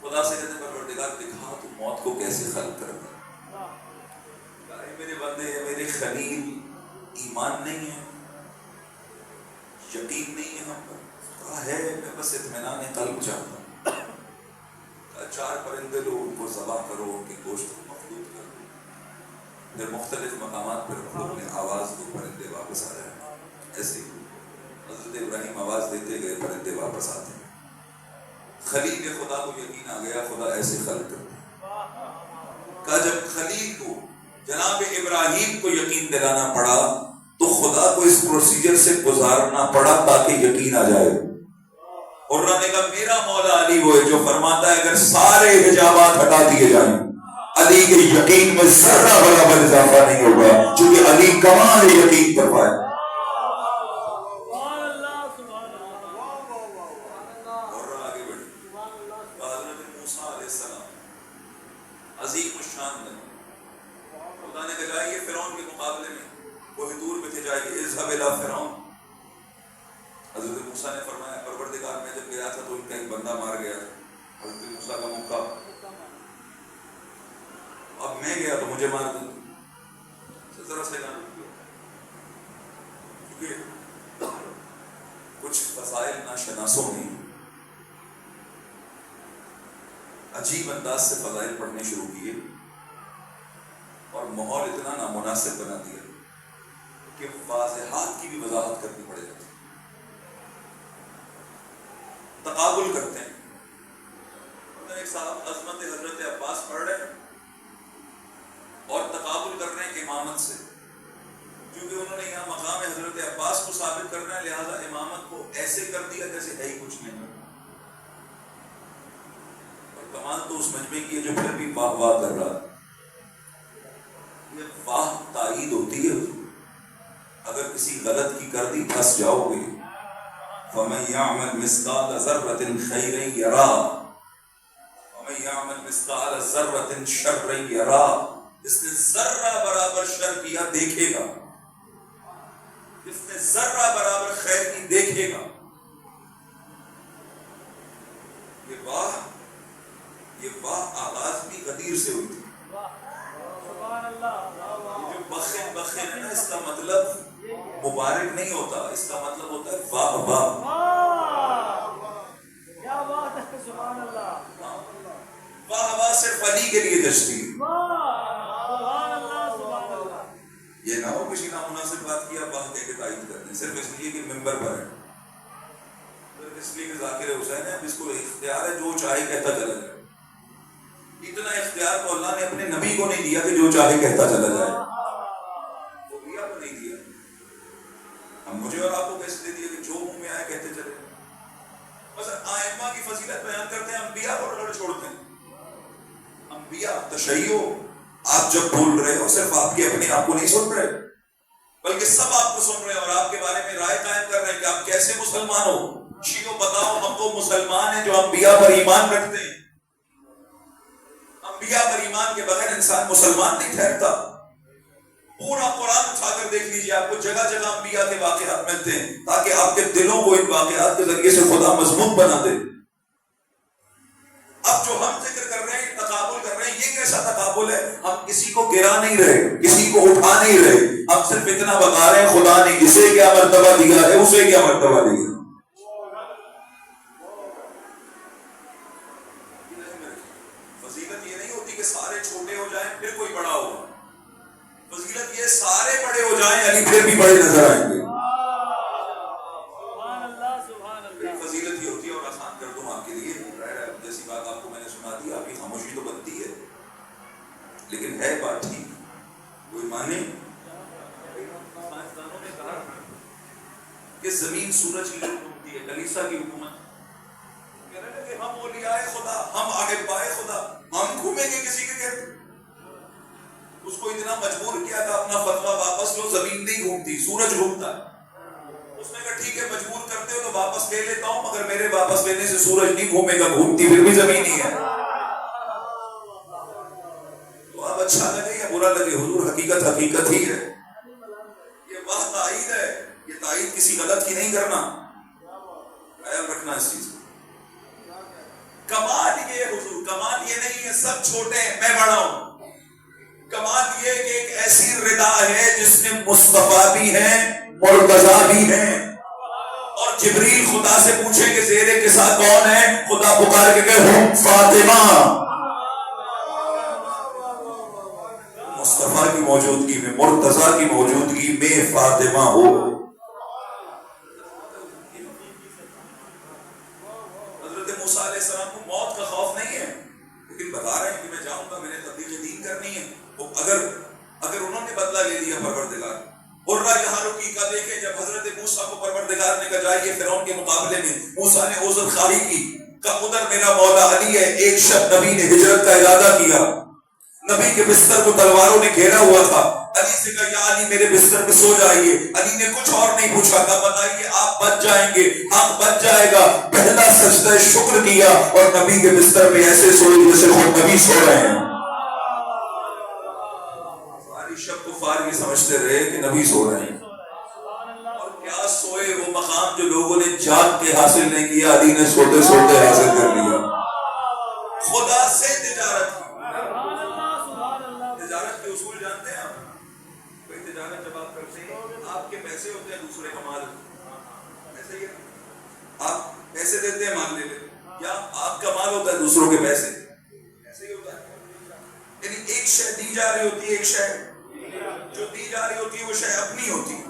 [SPEAKER 1] خدا سے کہتے پروردگار دکھا تو موت کو کیسے خلق کرتا. میرے بندے, میرے خلیل ایمان نہیں ہے, یقین نہیں ہے ہم پر. کہا ہے میں بس اطمینان قلب چاہتا ہوں. 4 پرندے لو, ان کو ذبح کرو, ان کے گوشت کو مخلوط کرو, پھر مختلف مقامات پر لوگ نے آواز دو, پرندے واپس آ جائیں. ایسے حضرت ابراہیم آواز دیتے گئے, پرندے واپس آتے. خلیل خدا کو یقین آ گیا خدا ایسے خلق کرتے. کہا جب خلیل کو جناب ابراہیم کو یقین دلانا پڑا تو خدا کو اس پروسیجر سے گزارنا پڑا تاکہ یقین آ جائے. اور نے کہا میرا مولا علی وہ ہے جو فرماتا ہے اگر سارے حجابات ہٹا دیے جائیں علی کے یقین میں ذرہ برابر اضافہ نہیں ہوگا, کیونکہ علی کمال یقین پر پائے. عظیم الشان نے خدا نے کہا یہ فرعون کے مقابلے میں کوہ طور میں تھے, جائیے اذهب الى فرعون. حضرت موسیٰ نے فرمایا پروردگار میں جب گیا تھا تو ان کا ایک بندہ تو مجھے مار دو، ذرا سے گانا کیونکہ کچھ فضائل ناشناسوں نے عجیب انداز سے فضائل پڑھنے شروع کیے اور ماحول اتنا نامناسب بنا دیا کہ واضحات کی بھی وضاحت کرنی پڑ جاتی، تقابل کرتے ہیں۔ ایک صاحب عظمت حضرت عباس پڑھ رہے ہیں اور تقابل کر رہے ہیں امامت سے، کیونکہ انہوں نے یہاں مقام حضرت عباس کو ثابت کرنا ہے، لہذا امامت کو ایسے کر دیا جیسے ہے ہی کچھ نہیں۔ اور کمال تو اس مجمع کی ہے جو پھر بھی واہ واہ کر رہا، یہ واہ تائید ہوتی ہے۔ اگر کسی غلط کی کر دی پھنس جاؤ گے۔ فَمَن يَعْمَلْ مِثْقَالَ ذَرَّةٍ خَيْرًا يَرَهُ وَمَن يَعْمَلْ مِثْقَالَ ذَرَّةٍ شَرًّا يَرَهُ، جس نے ذرہ برابر شر کیا دیکھے گا، جس نے ذرہ برابر خیر کی دیکھے گا۔ یہ واہ آغاز بھی غدیر سے ہوئی تھی۔ جو بخن بخن ہے نا، اس کا مطلب مبارک نہیں ہوتا، اس کا مطلب ہوتا ہے واہ واہ۔ کیا بات ہے، سبحان اللہ۔ واہ واہ صرف علی کے لیے جچتی ہے۔ یہ نہ ہو کسی نامناسب بات کیا واہ کہہ کے تائید کر دیں صرف اس لیے کہ ممبر پر ہے، صرف اس لیے کہ ذاکر حسین ہے، اب اس کو اختیار ہے جو چاہے کہتا چلا جائے۔ اتنا اختیار تو اللہ نے اپنے نبی کو نہیں دیا کہ جو چاہے کہتا چلا جائے، وہ بھی آپ کو نہیں دیا۔ ہم مجھے اور آپ کو کیسے دے دیا کہ جو منہ میں آئے کہتے چلے؟ بس ائمہ کی فضیلت بیان کرتے ہیں، انبیاء کو رگڑ چھوڑتے ہیں۔ انبیاء تشیع، آپ جب بول رہے ہو صرف آپ کے اپنے آپ کو نہیں سن رہے، بلکہ سب آپ کو سن رہے ہیں اور آپ کے بارے میں رائے قائم کر رہے ہیں کہ آپ کیسے مسلمان ہو۔ شیعوں بتاؤ ہم وہ مسلمان ہیں جو انبیاء پر ایمان رکھتے ہیں۔ انبیاء پر ایمان کے بغیر انسان مسلمان نہیں ٹھہرتا۔ پورا قرآن اٹھا کر دیکھ لیجیے، آپ کو جگہ جگہ انبیاء کے واقعات ملتے ہیں تاکہ آپ کے دلوں کو ان واقعات کے ذریعے سے خدا مضبوط بنا دے۔ اب جو ہم ذکر کر رہے ہیں، تقابل کر رہے ہیں، یہ کیسا تقابل ہے؟ ہم کسی کو گرا نہیں رہے، کسی کو اٹھا نہیں رہے، ہم صرف اتنا بتا رہے ہیں خدا نے اسے کیا مرتبہ دیا ہے، اسے کیا مرتبہ دیا۔ فضیلت یہ نہیں ہوتی کہ سارے چھوٹے ہو جائیں پھر کوئی بڑا ہوگا، فضیلت یہ سارے بڑے ہو جائیں علی پھر بھی بڑے نظر آئیں گے۔ فضیلت یہ ہوتی ہے، اور آسان کر دوں آپ کے لیے، جیسی بات آپ کو میں نے سنا دی، آپ کی خاموشی تو بنتی ہے لیکن ہے بات ٹھیک، کوئی مانے؟ سائنسدانوں نے کہا کہ زمین سورج کی گھومتی ہے، کلیسا کی حکومت کہہ رہے ہیں کہ ہم اولیاء خدا، ہم احباء خدا، ہم گھومیں گے کسی کے گھر؟ اس کو اتنا مجبور کیا تھا اپنا فتویٰ واپس لو، زمین نہیں گھومتی سورج گھومتا ہے۔ اس نے کہا ٹھیک ہے مجبور کرتے ہو تو واپس لے لیتا ہوں، مگر میرے واپس لینے سے سورج نہیں گھومے گا، گھومتی پھر بھی زمین ہی ہے۔ تو اب اچھا لگے یا برا لگے، حضور حقیقت حقیقت ہی ہے۔ یہ واہ تائید ہے، یہ تائید کسی غلط کی نہیں کرنا، خیال رکھنا اس چیز کو۔ کمال یہ حضور، کمال یہ نہیں ہے سب چھوٹے ہیں میں بڑا ہوں، کمال یہ کہ ایک ایسی ردا ہے جس میں مصطفیٰ بھی ہیں، مرتضیٰ بھی ہیں، اور جبریل خدا سے پوچھے کہ زیرے کے ساتھ کون ہے، خدا پکار کے کہ ہوں فاطمہ۔ مصطفیٰ کی موجودگی میں، مرتضیٰ کی موجودگی میں فاطمہ ہو۔ حضرت موسیٰ علیہ السلام کو موت کا خوف نہیں ہے، لیکن بتا رہے ہیں کہ میں جاؤں گا، میں نے تبلیغ دین کرنی ہے۔ اگر انہوں نے بدلہ لے لیا پروردگار، برہ یہاں رکی کا دیکھیں جب حضرت موسیٰ کو پروردگار نے کہا جائیے فرعون کے مقابلے میں، موسیٰ نے عذر خواہی کی، کہا ادھر میرا مولا علی ہے۔ ایک شب نبی نے ہجرت کا ارادہ کیا، نبی کے بستر کو تلواروں نے گھیرا ہوا تھا، علی سے کہا یا علی میرے بستر پہ سو جائیے۔ علی نے کچھ اور نہیں پوچھا، کہا بتائیے آپ بچ جائیں گے، حق بچ جائے گا۔ پہلا سجدہ شکر کیا اور نبی کے بستر پہ ایسے سوئے جیسے خود نبی سو رہے ہیں۔ شب کفار یہ سمجھتے رہے کہ نبی سو رہے ہیں، اور کیا سوئے، وہ مقام جو لوگوں نے جاگ کے حاصل نہیں کیا، علی نے سوتے سوتے حاصل کر لیا۔ خدا سے تجارت اصول جانتے ہیں آپ؟ کوئی تجارت جب آپ کرتے ہیں آپ کے پیسے ہوتے ہیں دوسرے کا مال، ایسے ہی آپ پیسے دیتے ہیں مال لے لیتے، یا آپ کا مال ہوتا ہے دوسروں کے پیسے، ایسے ہی ہوتا ہے. یعنی ایک شے دی جا رہی ہوتی ہے، ایک شے جو دی جا رہی ہوتی ہے وہ شے اپنی ہوتی ہے.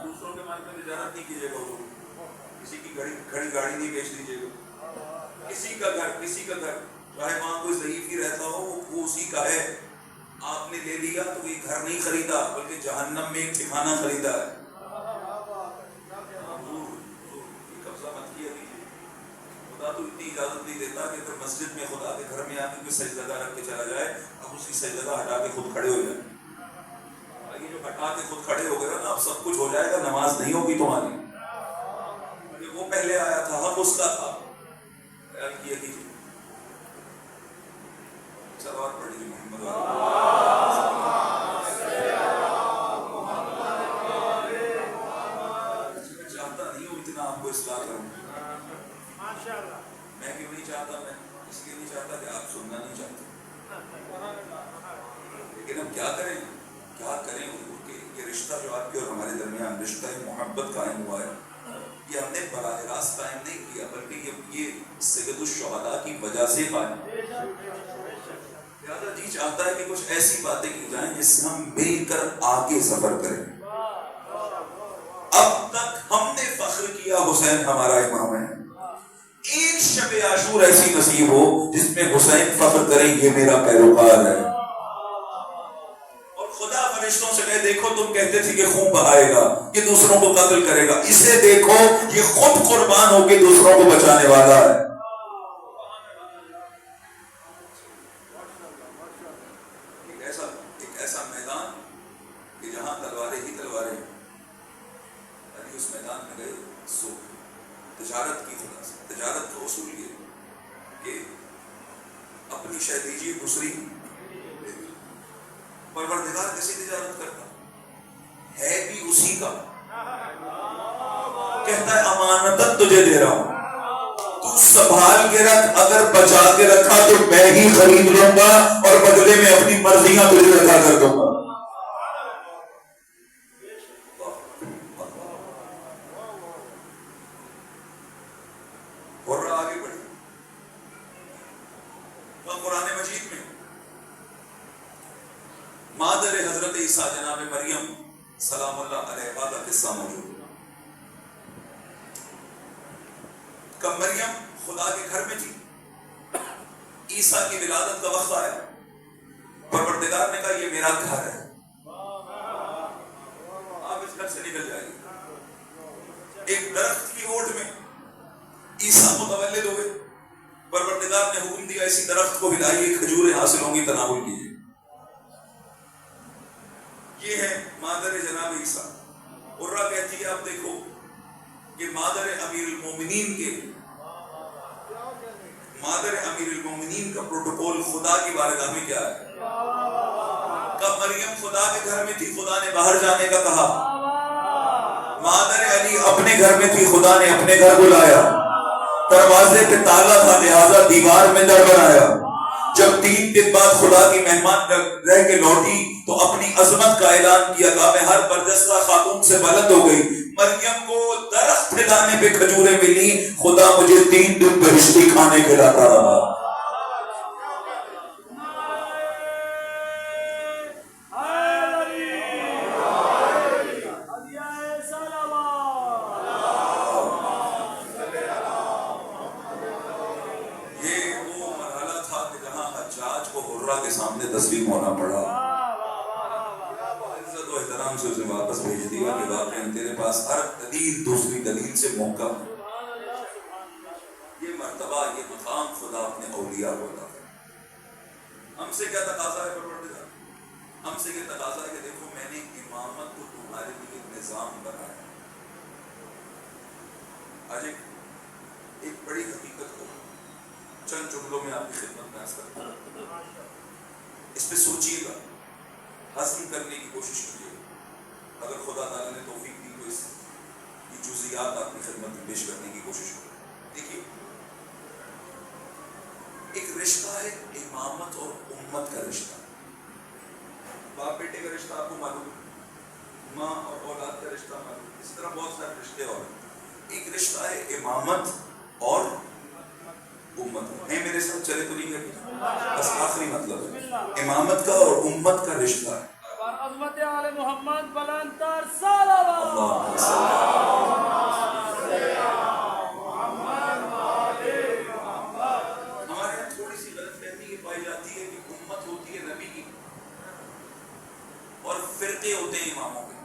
[SPEAKER 1] دوسروں کے مال میں تجارت نہیں کیجیے گا، کسی کی کھڑی گاڑی نہیں بیچ دیجیے گا، کسی کا گھر چاہے وہاں کوئی ضعیف ہی رہتا ہو وہ اسی کا ہے. آپ نے لے لیا تو یہ گھر نہیں خریدا بلکہ جہنم میں ایک ٹھکانہ خریدا ہے. قبضہ مت کیا کیجیے. خدا تو اتنی اجازت نہیں دیتا کہ اگر مسجد میں خدا کے گھر میں آ کے کوئی سجدہ رکھ کے چلا جائے اب اسی سجدہ ہٹا کے خود کھڑے ہو جائیں. یہ جو ہٹا کے خود کھڑے ہو گئے نا اب سب کچھ ہو جائے گا، نماز نہیں ہوگی تمہاری. وہ پہلے آیا تھا، حق اس کا تھا. خیال کیا کیجیے. سوال پڑھیے محمد میں چاہتا نہیں ہوں اتنا آپ کو اصلاح کروں. میں کیوں نہیں چاہتا؟ میں اس لیے نہیں چاہتا کہ آپ سننا نہیں چاہتے. لیکن ہم کیا کریں حضور کے یہ رشتہ جو آپ کے اور ہمارے درمیان رشتہ محبت قائم ہوا ہے، یہ ہم نے براہ راست قائم نہیں کیا بلکہ یہ سید الشہداء کی وجہ سے قائم ہوا. لہٰذا جی چاہتا ہے کہ کچھ ایسی باتیں کی جائیں جس سے ہم مل کر آگے سفر کریں. اب تک ہم نے فخر کیا حسین ہمارا امام ہے. ایک شب عاشور ایسی نصیب ہو جس میں حسین فخر کریں یہ میرا پیروکار ہے. اور خدا فرشتوں سے کہے دیکھو تم کہتے تھے کہ خون بہائے گا، یہ دوسروں کو قتل کرے گا، اسے دیکھو یہ خود قربان ہو کے دوسروں کو بچانے والا ہے. ایک ایسا میدان کہ جہاں تلواریں ہی تلواریں، یعنی اس میدان میں گئے سو تجارت کی خدا سے. تجارت کا اصول یہ کہ اپنی شے دیجیے دوسری. پروردگار کیسے تجارت کرتا ہے بھی اسی کا. کہتا ہے امانتت تجھے دے رہا ہوں تو سنبھال کے رکھ، اگر بچا کے رکھا تو میں ہی خرید لوں گا اور بدلے میں اپنی مرضیاں تجھے ادا کر دوں گا. اور آگے بڑھی قرآن مجید میں مادر حضرت عیسیٰ جناب مریم سلام اللہ علیہا کا قصہ موجود ہے. کب مریم خدا کے گھر میں تھی، عیسیٰ کی ولادت کا وقت آیا، پروردگار نے کہا یہ میرا گھر ہے، آپ اس گھر سے نکل جائیے. ایک درخت کی اوٹ میں عیسیٰ متولد ہوئے. پروردگار نے حکم دیا اسی درخت کو ہلائیے، کھجوریں حاصل ہوں گی، تناول کیجیے. یہ ہے مادر جناب عیسیٰ. عرہ کہتی ہے آپ دیکھو کہ مادر امیر المومنین کا پروٹوکول خدا کی بارگاہ میں کیا ہے. کب مریم خدا کے گھر میں تھی خدا نے باہر جانے کا کہا. مادر علی اپنے گھر میں تھی خدا نے اپنے گھر بلایا. دروازے پہ تالا تھا لہذا دیوار میں در بنایا. جب 3 دن بعد خدا کی مہمان رہ کے لوٹی تو اپنی عظمت کا اعلان کیا، کہا میں ہر برجستہ خاتون سے بلند ہو گئی. مریم کو درخت کھلانے پہ کھجوریں ملی، خدا مجھے 3 دن بہشتی کھانے کھلاتا رہا. کے سامنے تسلیم ہونا پڑا. عزت و احترام سے اسے واپس بھیج دیا کہ واقعی تیرے پاس ہر دلیل دوسری دلیل سے محکم. یہ مرتبہ یہ مقام خدا اپنے اولیاء کو عطا کرتا. ہم سے کیا تقاضا ہے پروردگار؟ ہم سے یہ تقاضا ہے کہ دیکھو میں نے امامت کو تمہارے لیے ایک نظام بنایا. آج ایک بڑی حقیقت کو چند جملوں میں آپ کی خدمت میں عرض کرتا ہوں. اس پہ سوچیے گا، ہضم کرنے کی کوشش کیجیے گا. اگر خدا تعالیٰ نے توفیق دی تو اس کی جزیات آپ کی خدمت میں پیش کرنے کی کوشش کریں. دیکھیے ایک رشتہ ہے امامت اور امت کا رشتہ. باپ بیٹے کا رشتہ آپ کو معلوم ہے, ماں اور اولاد کا رشتہ معلوم ہے, اس طرح بہت سارے رشتے اور ہیں. ایک رشتہ ہے امامت اور امت. ہے میرے ساتھ, چلے تو نہیں گئے, بس آخری مطلب ہے امامت کا اور امت کا رشتہ ہے.
[SPEAKER 2] عظمت آل محمد بلند تر صلوات.
[SPEAKER 1] اللہ صلی ہمارے یہاں تھوڑی سی غلط فہمی یہ پائی جاتی ہے کہ امت ہوتی ہے نبی کی اور فرقے ہوتے ہیں اماموں کے,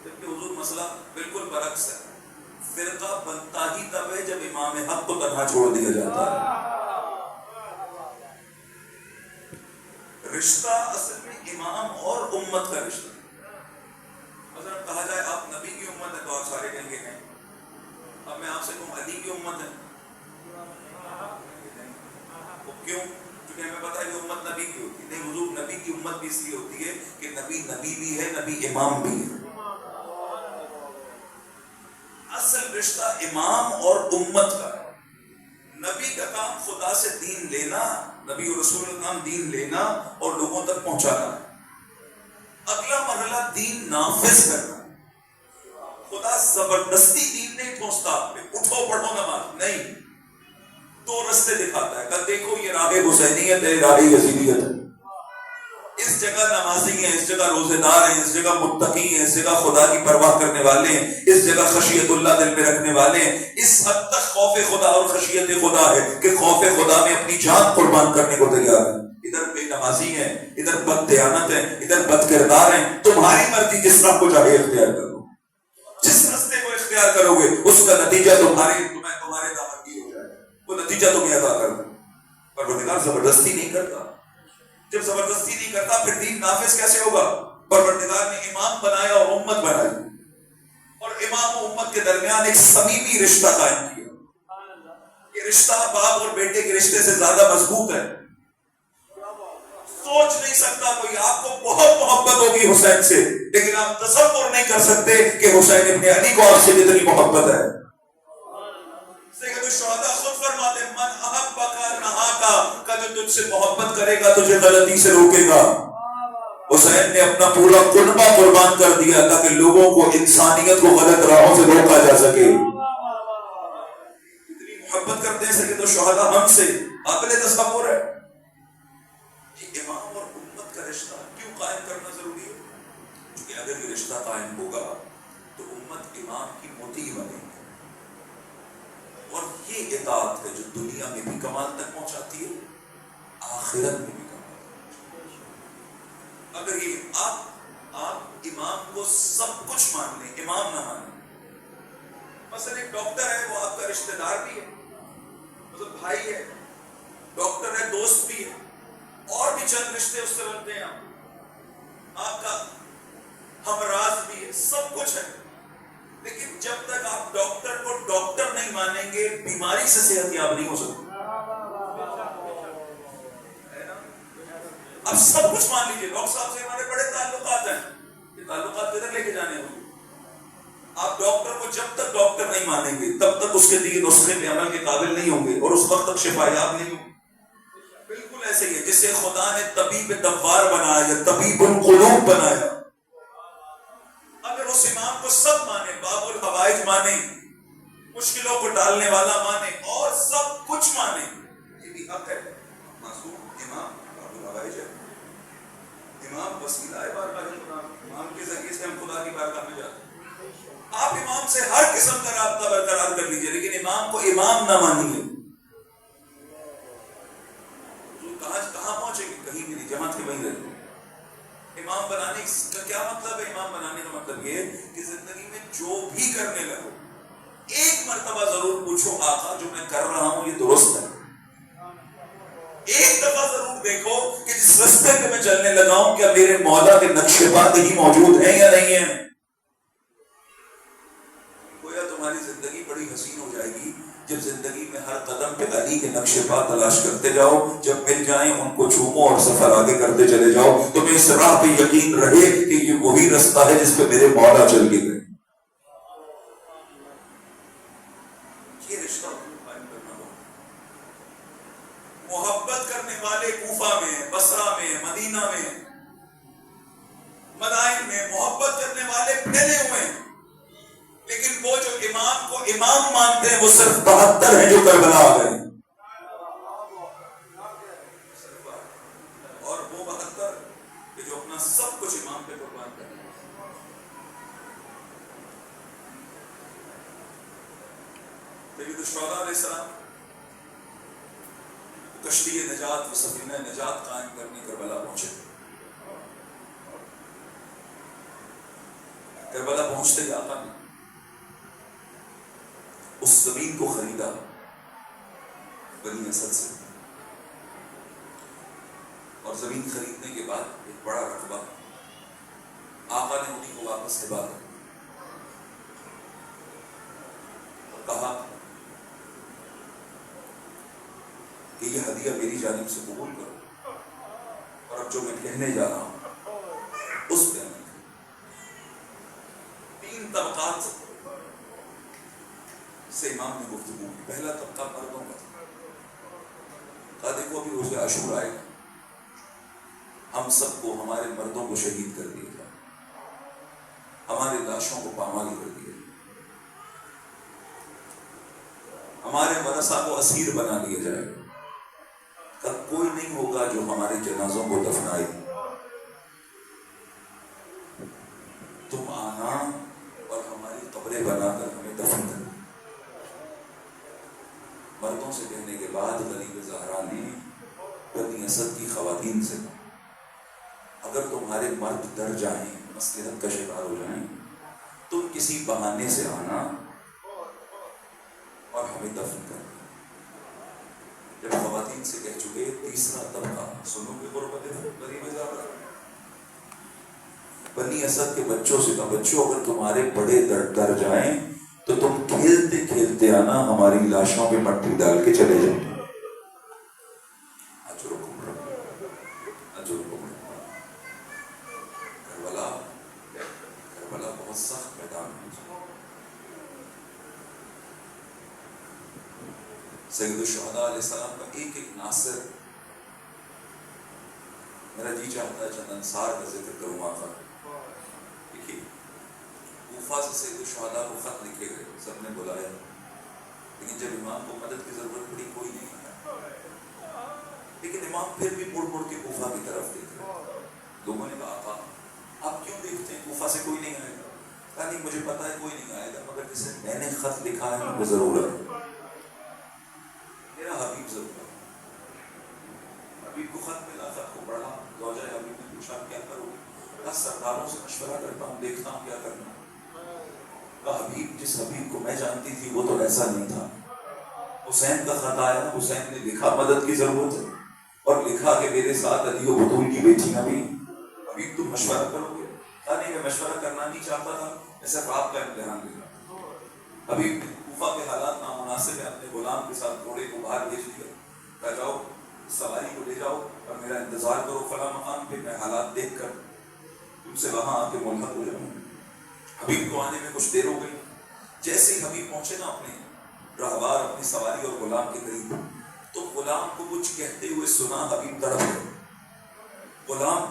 [SPEAKER 1] جبکہ حضور مسئلہ بالکل برعکس ہے. فرقہ بنتا ہی تب ہے جب امام حق کو تنہا چھوڑ دیا جاتا ہے. رشتہ اصل میں امام اور امت کا رشتہ. مثلا کہا جائے آپ نبی کی امت ہے تو آپ سارے کہیں گے ہیں. اب میں آپ سے کہوں علی کی امت ہے, کیوں؟ کیونکہ ہمیں پتا ہے کہ امت نبی کی ہوتی ہے. نہیں, حضور نبی کی امت بھی اس لیے ہوتی ہے کہ نبی نبی بھی ہے, نبی امام بھی ہے. اصل رشتہ امام اور امت کا ہے. نبی کا کام خدا سے دین لینا, نبی اور رسول کا کام دین لینا اور لوگوں تک پہنچانا ہے. اگلا مرحلہ دین نافذ کرنا. خدا زبردستی دین نہیں ٹھونستا آپ پہ, اٹھو پڑھو نماز نہیں, دو رستے دکھاتا ہے. کہ دیکھو یہ راہ حسینیت ہے, راہ یزیدیت ہے. اس جگہ نمازی ہیں, اس جگہ روزے دار ہیں, اس جگہ متقی ہیں, اس جگہ خدا کی پرواہ کرنے والے ہیں, اس جگہ خشیت اللہ دل میں رکھنے والے ہیں. اس حد تک خوف خدا اور خشیت خدا ہے کہ خوف خدا میں اپنی جان قربان کرنے کو تیار ہے. ادھر بے نمازی ہیں, ادھر بد دیانت ہیں, ادھر بد کردار ہیں. تمہاری مرضی جس طرح کو چاہے اختیار کرو, جس راستے کو اختیار کرو گے اس کا نتیجہ تمہارے دامن کی ہو جائے گا, وہ نتیجہ تمہیں عطا کر دے. پروردگار زبردستی نہیں کرتا. جب زبردستی نہیں کرتا پھر دین نافذ کیسے ہوگا؟ پروردگار نے امام بنایا اور امت بنائی, اور امام و امت کے درمیان ایک صمیمی رشتہ قائم کیا. یہ رشتہ باپ اور بیٹے کے رشتے سے زیادہ مضبوط ہے. سوچ نہیں سکتا کوئی آپ کو بہت محبت ہوگی حسین سے, لیکن آپ تصور نہیں کر سکتے کہ حسین ابن علی کو آپ سے کتنی محبت ہے. سید الشہداء خود فرماتے ہیں من احبک نہاکا, کا جو تجھ سے محبت کرے گا تجھے غلطی سے روکے گا. حسین نے اپنا پورا قربہ قربان کر دیا تاکہ لوگوں کو, انسانیت کو غلط راہوں سے روکا جا سکے. اتنی محبت کرتے ہیں سید الشہداء ہم سے, قابل تصور ہے. یہ امام اور امت کا رشتہ کیوں قائم کرنا ضروری ہے؟ کیونکہ اگر یہ رشتہ قائم ہوگا تو امت امام کی مطیع بنے گی, اور یہ اطاعت ہے جو دنیا میں بھی کمال تک پہنچاتی ہے, آخرت میں بھی کمال تک پہنچاتی ہے. اگر یہ آپ امام کو سب کچھ مان لیں, امام نہ مانیں. مثلا ایک ڈاکٹر ہے, وہ آپ کا رشتہ دار بھی ہے, مطلب بھائی ہے, ڈاکٹر ہے, دوست بھی ہے, اور بھی چند رشتے اس سے بنتے ہیں. آپ کا ہمراز بھی ہے, سب کچھ ہے. لیکن جب تک آپ ڈاکٹر کو ڈاکٹر نہیں مانیں گے, بیماری سے صحت یاب نہیں ہو سکتی. اب سب کچھ مان لیجیے, ڈاکٹر صاحب سے ہمارے بڑے تعلقات ہیں, یہ تعلقات کدھر لے کے جانے ہوں گے؟ آپ ڈاکٹر کو جب تک ڈاکٹر نہیں مانیں گے تب تک اس کے دین نسخے میں عمل کے قابل نہیں ہوں گے, اور اس وقت تک شفا یاب نہیں ہوں گے. بالکل ایسے ہی ہے جسے خدا نے طبیب دوار بنایا یا طبیب القلوب بنایا. اگر اس امام کو سب مانے, باب الحوائج مانے, مشکلوں کو ڈالنے والا مانے, اور سب کچھ مانے, یہ بھی حق ہے. معصوم امام باب الحوائج ہے, امام وسیلہ ہے بارگاہ خدا, امام کے ذریعے سے ہم خدا کی بارگاہ میں جاتے ہیں. آپ امام سے ہر قسم کا رابطہ برقرار کر لیجیے, لیکن امام کو امام نہ مانیے. کہاں پہنچے گی؟ کہیں بھی نہیں, جماعت کے وہیں رہے. امام بنانے کا کیا مطلب ہے؟ امام بنانے کا مطلب یہ کہ زندگی میں جو بھی کرنے لگو, ایک مرتبہ ضرور پوچھو آقا جو میں کر رہا ہوں یہ درست ہے. ایک دفعہ ضرور دیکھو کہ جس راستے پہ میں چلنے لگا ہوں کیا میرے مولا کے نقشے پات ہی موجود ہیں یا نہیں ہیں. گویا تمہاری زندگی بڑی حسین ہو جائے گی جب زندگی میں ہر قدم پہ علی کے نقشے پا تلاش کرتے جاؤ. جب مل جائیں ان کو چومو اور سفر آگے کرتے چلے جاؤ. تمہیں اس راہ پہ یقین رہے کہ یہ وہی رستہ ہے جس پہ میرے مولا چل کے گئے. یہ رشتہ قائم کرنا ہو. محبت کرنے والے کوفہ میں, بصرہ میں, مدینہ میں, میں محبت کرنے والے پھیلے ہوئے ہیں، لیکن وہ جو امام کو امام مانتے ہیں وہ صرف 72 ہیں جو کربلا آ گئے، اور وہ 72 کہ جو اپنا سب کچھ امام پہ قربان کریں۔ سید الشہداء علیہ السلام کشتی نجات و سفینہ نجات قائم کرنے کربلا پہنچے۔ کربلا پہنچتے ہی آقا نے اس زمین کو خریدا بنی اسد سے، اور زمین خریدنے کے بعد ایک بڑا رقبہ آقا نے انہیں کو واپس ہبا کر کہا کہ یہ ہدیہ میری جانب سے قبول کرو، اور اب جو میں کہنے جا رہا ہوں اس پہ عمل کرو۔ 3 طبقات سے امام نے گفتگو کی۔ پہلا طبقہ مردوں کا تھا، کہا دیکھو ابھی روز عاشور آئے گا، ہم سب کو ہمارے مردوں کو شہید کر دیا جائے، ہماری لاشوں کو پامال کر دیا جائے، ہمارے ورثہ کو اسیر بنا دیا جائے، کوئی نہیں ہوگا جو ہمارے جنازوں کو دفنائے، تم آنا اور ہماری قبریں بنا کر ہمیں دفن کرنا۔ مردوں سے کہنے کے بعد غریب زہرا نے بنی اسد کی خواتین سے کہا اگر تمہارے مرد ڈر جائیں، مصلحت کا شکار ہو جائیں، تم کسی بہانے سے آنا اور ہمیں دفن کرنا۔ جب خواتین سے کہہ چکے، تیسرا طبقہ سنو گے غربت غریب زہرا، بنی اسد کے بچوں سے کہا بچوں اگر تمہارے بڑے ڈر جائیں تو تم کھیلتے کھیلتے آنا، ہماری لاشوں پہ مٹی ڈال کے چلے جائیں۔ کربلا بہت سخت میدان ہے۔ سید الشہداء علیہ السلام کا ایک ایک ناصر، میرا جی چاہتا ہے چند انصار کا ذکر کروں آقا۔ دیکھیے کوفہ سے سید الشہداء کو خط لکھے گئے، سب نے بلایا، لیکن جب امام کو مدد کی ضرورت پڑی کوئی نہیں آیا، لیکن امام پھر بھی مڑ مڑ کے کوفہ کی طرف دیکھ رہے۔ لوگوں نے کہا آقا آپ کیوں دیکھتے ہیں، کوفہ سے کوئی نہیں آئے گا؟ کہا نہیں مجھے پتا ہے کوئی نہیں آئے گا، مگر جسے میں نے خط لکھا ہے وہ ضرور ہے، میرا حبیب ضرور ہے۔ حبیب کو خط ملا، خط کو پڑھا، زوجہ حبیب نے پوچھا کیا کرو؟ کہا سرداروں سے مشورہ کرتا ہوں، دیکھتا ہوں کیا کرنا۔ کہا حبیب جس حبیب کو میں جانتی تھی وہ تو ایسا نہیں تھا۔ حسین کا خط آیا، حسین نے لکھا مدد کی ضرورت ہے، اور لکھا کہ میرے ساتھ علی و بطول کی بیٹیاں بھی۔ حبیب تم مشورہ کرو گے؟ کہا نہیں میں مشورہ کرنا نہیں چاہتا تھا، میں صرف آپ کا امتحان لے رہا۔ حبیب نے کوفہ کے حالات نامناسب ہیں، اپنے غلام کے ساتھ گھوڑے کو باہر بھیج دیا، کہا جاؤ سواری کو لے جاؤ اور میرا انتظار کرو فلاں مقام پہ، میں حالات دیکھ کر تم سے وہاں آ کے ملحق ہو جاؤں۔ حبیب کو آنے میں کچھ دیر ہو گئی۔ جیسے ہی حبیب پہنچے نا اپنے راہوار اپنی سواری اور غلام کے قریب، تو غلام کو کچھ کہتے ہوئے سنا، حبیب تڑپ گئے۔ غلام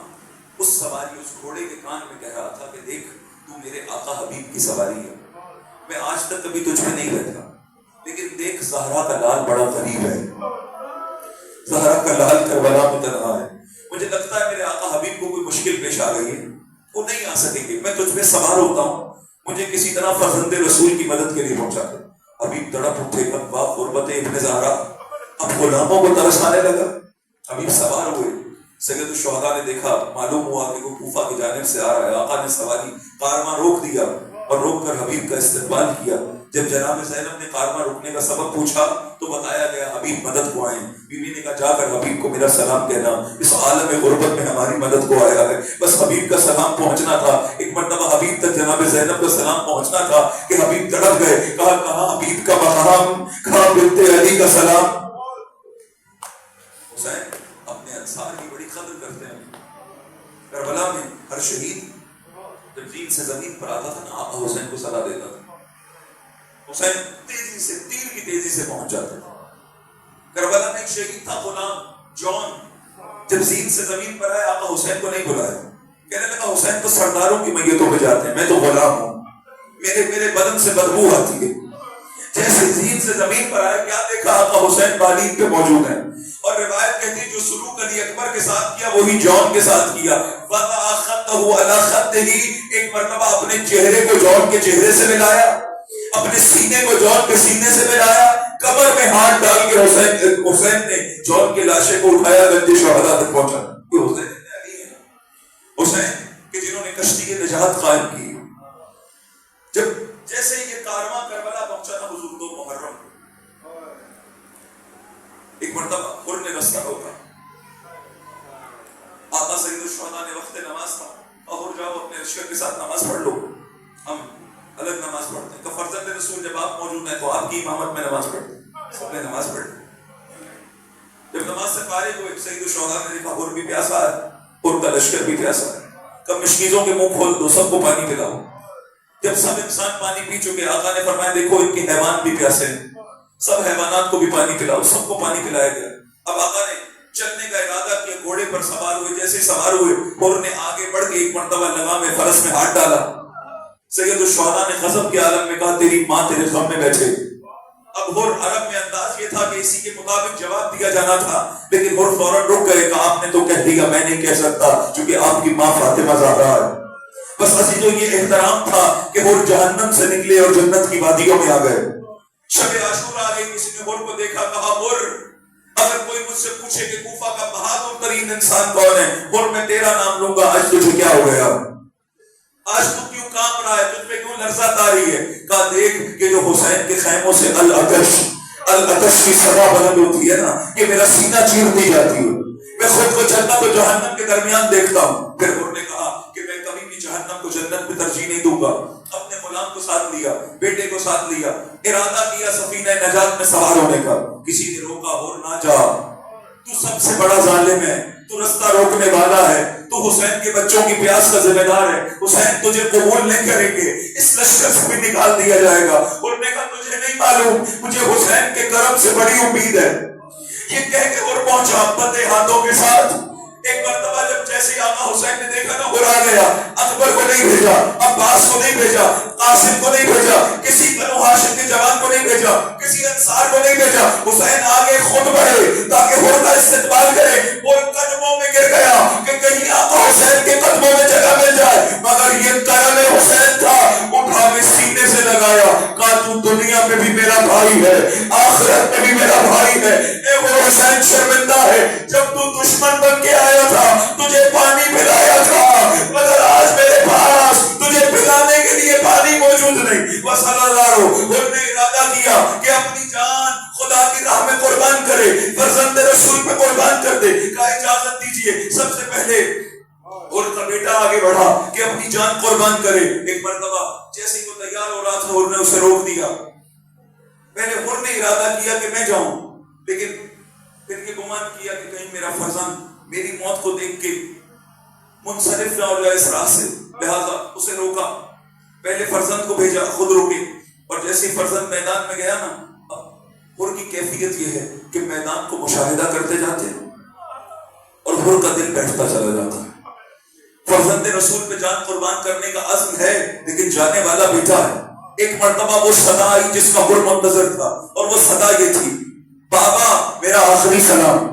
[SPEAKER 1] اس سواری اس گھوڑے کے کان میں کہہ رہا تھا کہ دیکھ تو میرے آقا حبیب کی سواری ہے، میں آج تک کبھی تجھ پہ نہیں بیٹھا، لیکن دیکھ زہرا کا لال بڑا قریب ہے، زہرا کا لال کربلا میں تنہا ہے، مجھے لگتا ہے میرے آقا حبیب کو کوئی مشکل پیش آ گئی ہے، وہ نہیں آ سکیں گے، میں تجھ پہ سوار ہوتا ہوں، مجھے کسی طرح فرزند رسول کی مدد کے لیے پہنچا دے۔ حبیب تڑپ اٹھے، واہ غربت ابن زہرا، اب غلاموں کو ترس آنے لگا۔ حبیب سوار ہوئے، سید الشہداء نے دیکھا، معلوم ہوا کہ وہ کوفہ کی جانب سے آ رہا ہے۔ آقا نے سواری کارواں روک دیا اور روک کر حبیب کا استقبال کیا۔ جب جناب زینب نے کارواں روکنے کا سبب پوچھا تو بتایا گیا حبیب مدد کو آئے۔ بیوی نے کہا جا کر حبیب کو میرا سلام کہنا، اس عالم غربت میں ہماری مدد کو آیا ہے۔ بس حبیب کا سلام پہنچنا تھا۔ ایک مرتبہ حبیب تک جناب زینب کا سلام پہنچنا تھا کہ حبیب تڑپ گئے۔ کہا کہاں حبیب کا مقام، کہاں بنت علی کا سلام۔ حسین اپنے انصار کی بڑی قدر کرتے ہیں۔ کربلا میں ہر شہید جب دین سے زمین پر آتا تھا نا، آقا حسین کو صدا دیتا تھا۔ حسین تیزی سے، تیر کی تیزی سے پہنچ جاتا تھا۔ کربلا میں ایک شہید تھا غلام جون، جب زین سے زمین پر آئے آقا حسین کو نہیں بلایا، کہنے لگا حسین تو سرداروں کی میتوں پہ جاتے ہیں، میں تو غلام ہوں، میرے بدن سے بدبو آتی ہے۔ جیسے زین سے زمین پر آئے، کیا دیکھا؟ آقا حسین بالین پہ موجود ہیں، اور روایت کہتی ہے جو سلوک علی اکبر کے ساتھ کیا وہی جون کے ساتھ کیا۔ وَضَعَ خَطَّهُ عَلَى خَطِّهِ، ایک مرتبہ اپنے چہرے کو جون کے چہرے سے ملایا، اپنے سینے کو جون کے سینے سے ملایا، قبر میں ہاتھ ڈال کے حسین نے جون کے لاشے کو اٹھایا، گنج شہداء تک پہنچا۔ یہ حسین ابن علی ہے، حسین کہ جنہوں نے کشتی نجات قائم کی۔ جب جیسے یہ کارواں کربلا پہنچا تھا حضور 2 محرم، ایک مرتبہ حر نے رستہ روکا، آقا سید الشہداء نے وقت نماز تھا، حر جاؤ اپنے لشکر کے ساتھ نماز پڑھ لو، ہم الگ نماز پڑھتے ہیں کہ فرزند رسول جب آپ موجود ہیں تو آپ کی امامت میں نماز پڑھتے ہیں، سب نے نماز پڑھ لی۔ جب نماز سے فارغ ہوئے سید الشہداء نے دیکھا حر بھی پیاسا ہے، حر کا لشکر بھی پیاسا ہے، کب مشکیزوں کے منہ کھول دو، سب کو پانی پلاؤ۔ جب سب انسان پانی پی چکے، آقا نے فرمایا دیکھو ان کے حیوان بھی پیاسے ہیں، سب حیوانات کو بھی پانی پلاؤ، سب کو پانی پلایا گیا۔ اب آقا نے چلنے کا ارادہ کیا، گھوڑے پر سوار ہوئے، جیسے سوار ہوئے حر نے آگے بڑھ کے ایک مرتبہ لگام فرس میں ہاتھ ڈالا۔ سید الشہداء نے غضب کے عالم میں کہا تیری ماں تیرے غم میں بیٹھے۔ اب حر عرب میں انداز یہ تھا کہ اسی کے مطابق جواب دیا جانا تھا، لیکن حر فوراً رک گئے کہ آپ نے تو کہہ دیا، میں نہیں کہہ سکتا کیونکہ آپ کی ماں فاطمہ زہرا ہے۔ بس عزیزو یہ احترام تھا کہ حر جہنم سے نکلے اور جنت کی وادیوں میں آ گئے۔ شب عاشورہ آ گئی، کسی نے حر کو دیکھا، کہا حر اگر کوئی مجھ سے پوچھے کہ کوفہ کا بہادر ترین انسان کون ہے، حر میں تیرا نام لوں گا۔ آج تجھے کیا ہو گیا؟ آج تو کیوں کام رہا ہے؟ تجھ پہ کیوں لرزہ طاری ہے؟ کہا دیکھ کہ جو حسین کے خیموں سے العطش کی صدا بلند ہوتی ہے نا، یہ میرا سینہ چیرتی جاتی ہے، میں خود کو جنت و جہنم کے درمیان دیکھتا ہوں۔ پھر حر نے کہا کہ میں کبھی بھی جہنم کو جنت میں ترجیح نہیں دوں گا۔ اپنے غلام کو ساتھ لیا، بیٹے کو ساتھ لیا، ارادہ کیا سفینہ نجات میں سوار ہونے کا۔ کسی نے روکا، حر نہ جا، تو سب سے بڑا ظالم ہے، تو رستہ روکنے والا ہے، تو حسین کے بچوں کی پیاس کا ذمہ دار ہے، حسین تجھے قبول نہیں کریں گے، اس لشکر سے بھی نکال دیا جائے گا۔ حر نے کہا تجھے نہیں معلوم، مجھے حسین کے کرم سے بڑی امید ہے۔ یہ کہہ کے حر پہنچا بندے ہاتھوں کے ساتھ۔ ایک مرتبہ جب جیسے آقا حسین نے دیکھا نا، حر آ گیا، اکبر کو نہیں بھیجا، عباس کو نہیں بھیجا، قاسم کو نہیں بھیجا، کسی بنو ہاشم کے جوان کو نہیں بھیجا، کسی انصار کو نہیں بھیجا، حسین آگے خود بڑھے تاکہ حر کا استقبال کرے۔ حر قدموں میں گر گیا کہ کہیں آقا حسین کے قدموں میں جگہ مل جائے، مگر یہ کرم حسین تھا، اٹھا کے سینے سے لگایا، کہا تو دنیا میں بھی میرا بھائی ہے، آخرت میں بھی میرا بھائی ہے۔ اے وہ حسین شرمندہ ہے، جب تو دشمن بن کے آیا تھا تجھے پانی پلایا تھا، مگر آج میرے پاس تجھے پلانے کے لیے پانی موجود نہیں۔ بس اللہ حر نے ارادہ کیا کہ اپنی جان خدا کی راہ میں قربان کرے، فرزند رسول پہ قربان کر دے۔ کہا اجازت دیجئے، سب سے پہلے حر کا بیٹا آگے بڑھا کہ اپنی جان قربان کرے۔ ایک مرتبہ جیسے ہی وہ تیار ہو رہا تھا، حر نے اسے روک دیا۔ پہلے حر نے ارادہ کیا کہ میں جاؤں، لیکن پھر یہ گمان کیا کہ کہیں میرا فرزند میری موت کو دیکھ کے منصرف نہ ہو جائے اس راہ سے، لہذا اسے روکا۔ پہلے فرزند کو بھیجا، خود روکے، اور جیسے فرزند میدان میں گیا نا، حر کی کیفیت یہ ہے کہ میدان کو مشاہدہ کرتے جاتے اور حر کا دل بیٹھتا چلا جاتا۔ فرزند رسول پہ جان قربان کرنے کا عزم ہے، لیکن جانے والا بیٹا ہے۔ ایک مرتبہ وہ صدا آئی جس کا حر منتظر تھا، اور وہ صدا یہ تھی، بابا میرا آخری سلام۔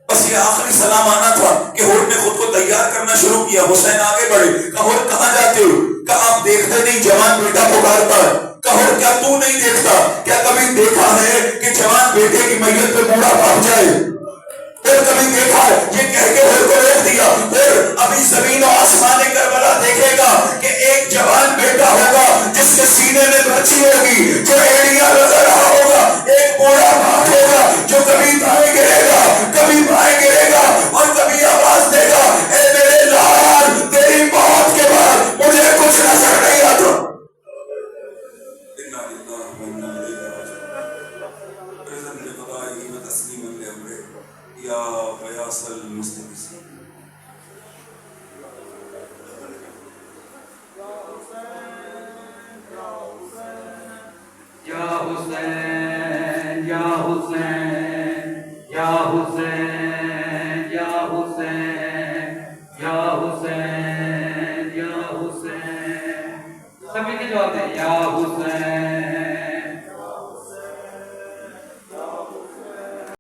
[SPEAKER 1] بس یہ آخری سلام آنا تھا کہ حر نے خود کو تیار کرنا شروع کیا۔ حسین آگے بڑھے، کہا حر کہاں جاتے ہو؟ کہا آپ دیکھتے نہیں جوان بیٹا پکارتا ہے۔ کہا حر کیا تو نہیں دیکھتا؟ کیا کبھی دیکھا ہے کہ جوان بیٹے کی میت پہ بوڑھا بھاگ جائے؟ پھر کبھی دیکھا ہے؟ یہ کہہ کے حر کو روک دیا۔ حر ابھی زمین و آسمان کربلا دیکھے گا کہ ایک جوان بیٹا ہوگا جس کے سینے میں بچی ہوگی، جو ایڑیاں لگا رہا ہوگا، ایک بوڑھا بھاگ ہوگا جو کبھی دائیں گرے گا، کبھی بائیں گرے گا، اور کبھی آواز دے گا اے میرے لال، تیری موت کے بعد مجھے کچھ نظر نہیں آتا۔ یا غیاث المستغیثین،
[SPEAKER 2] یا حسین یا حسین یا حسین یا حسین یا حسین
[SPEAKER 3] سب مل کے جواب دیں یا حسین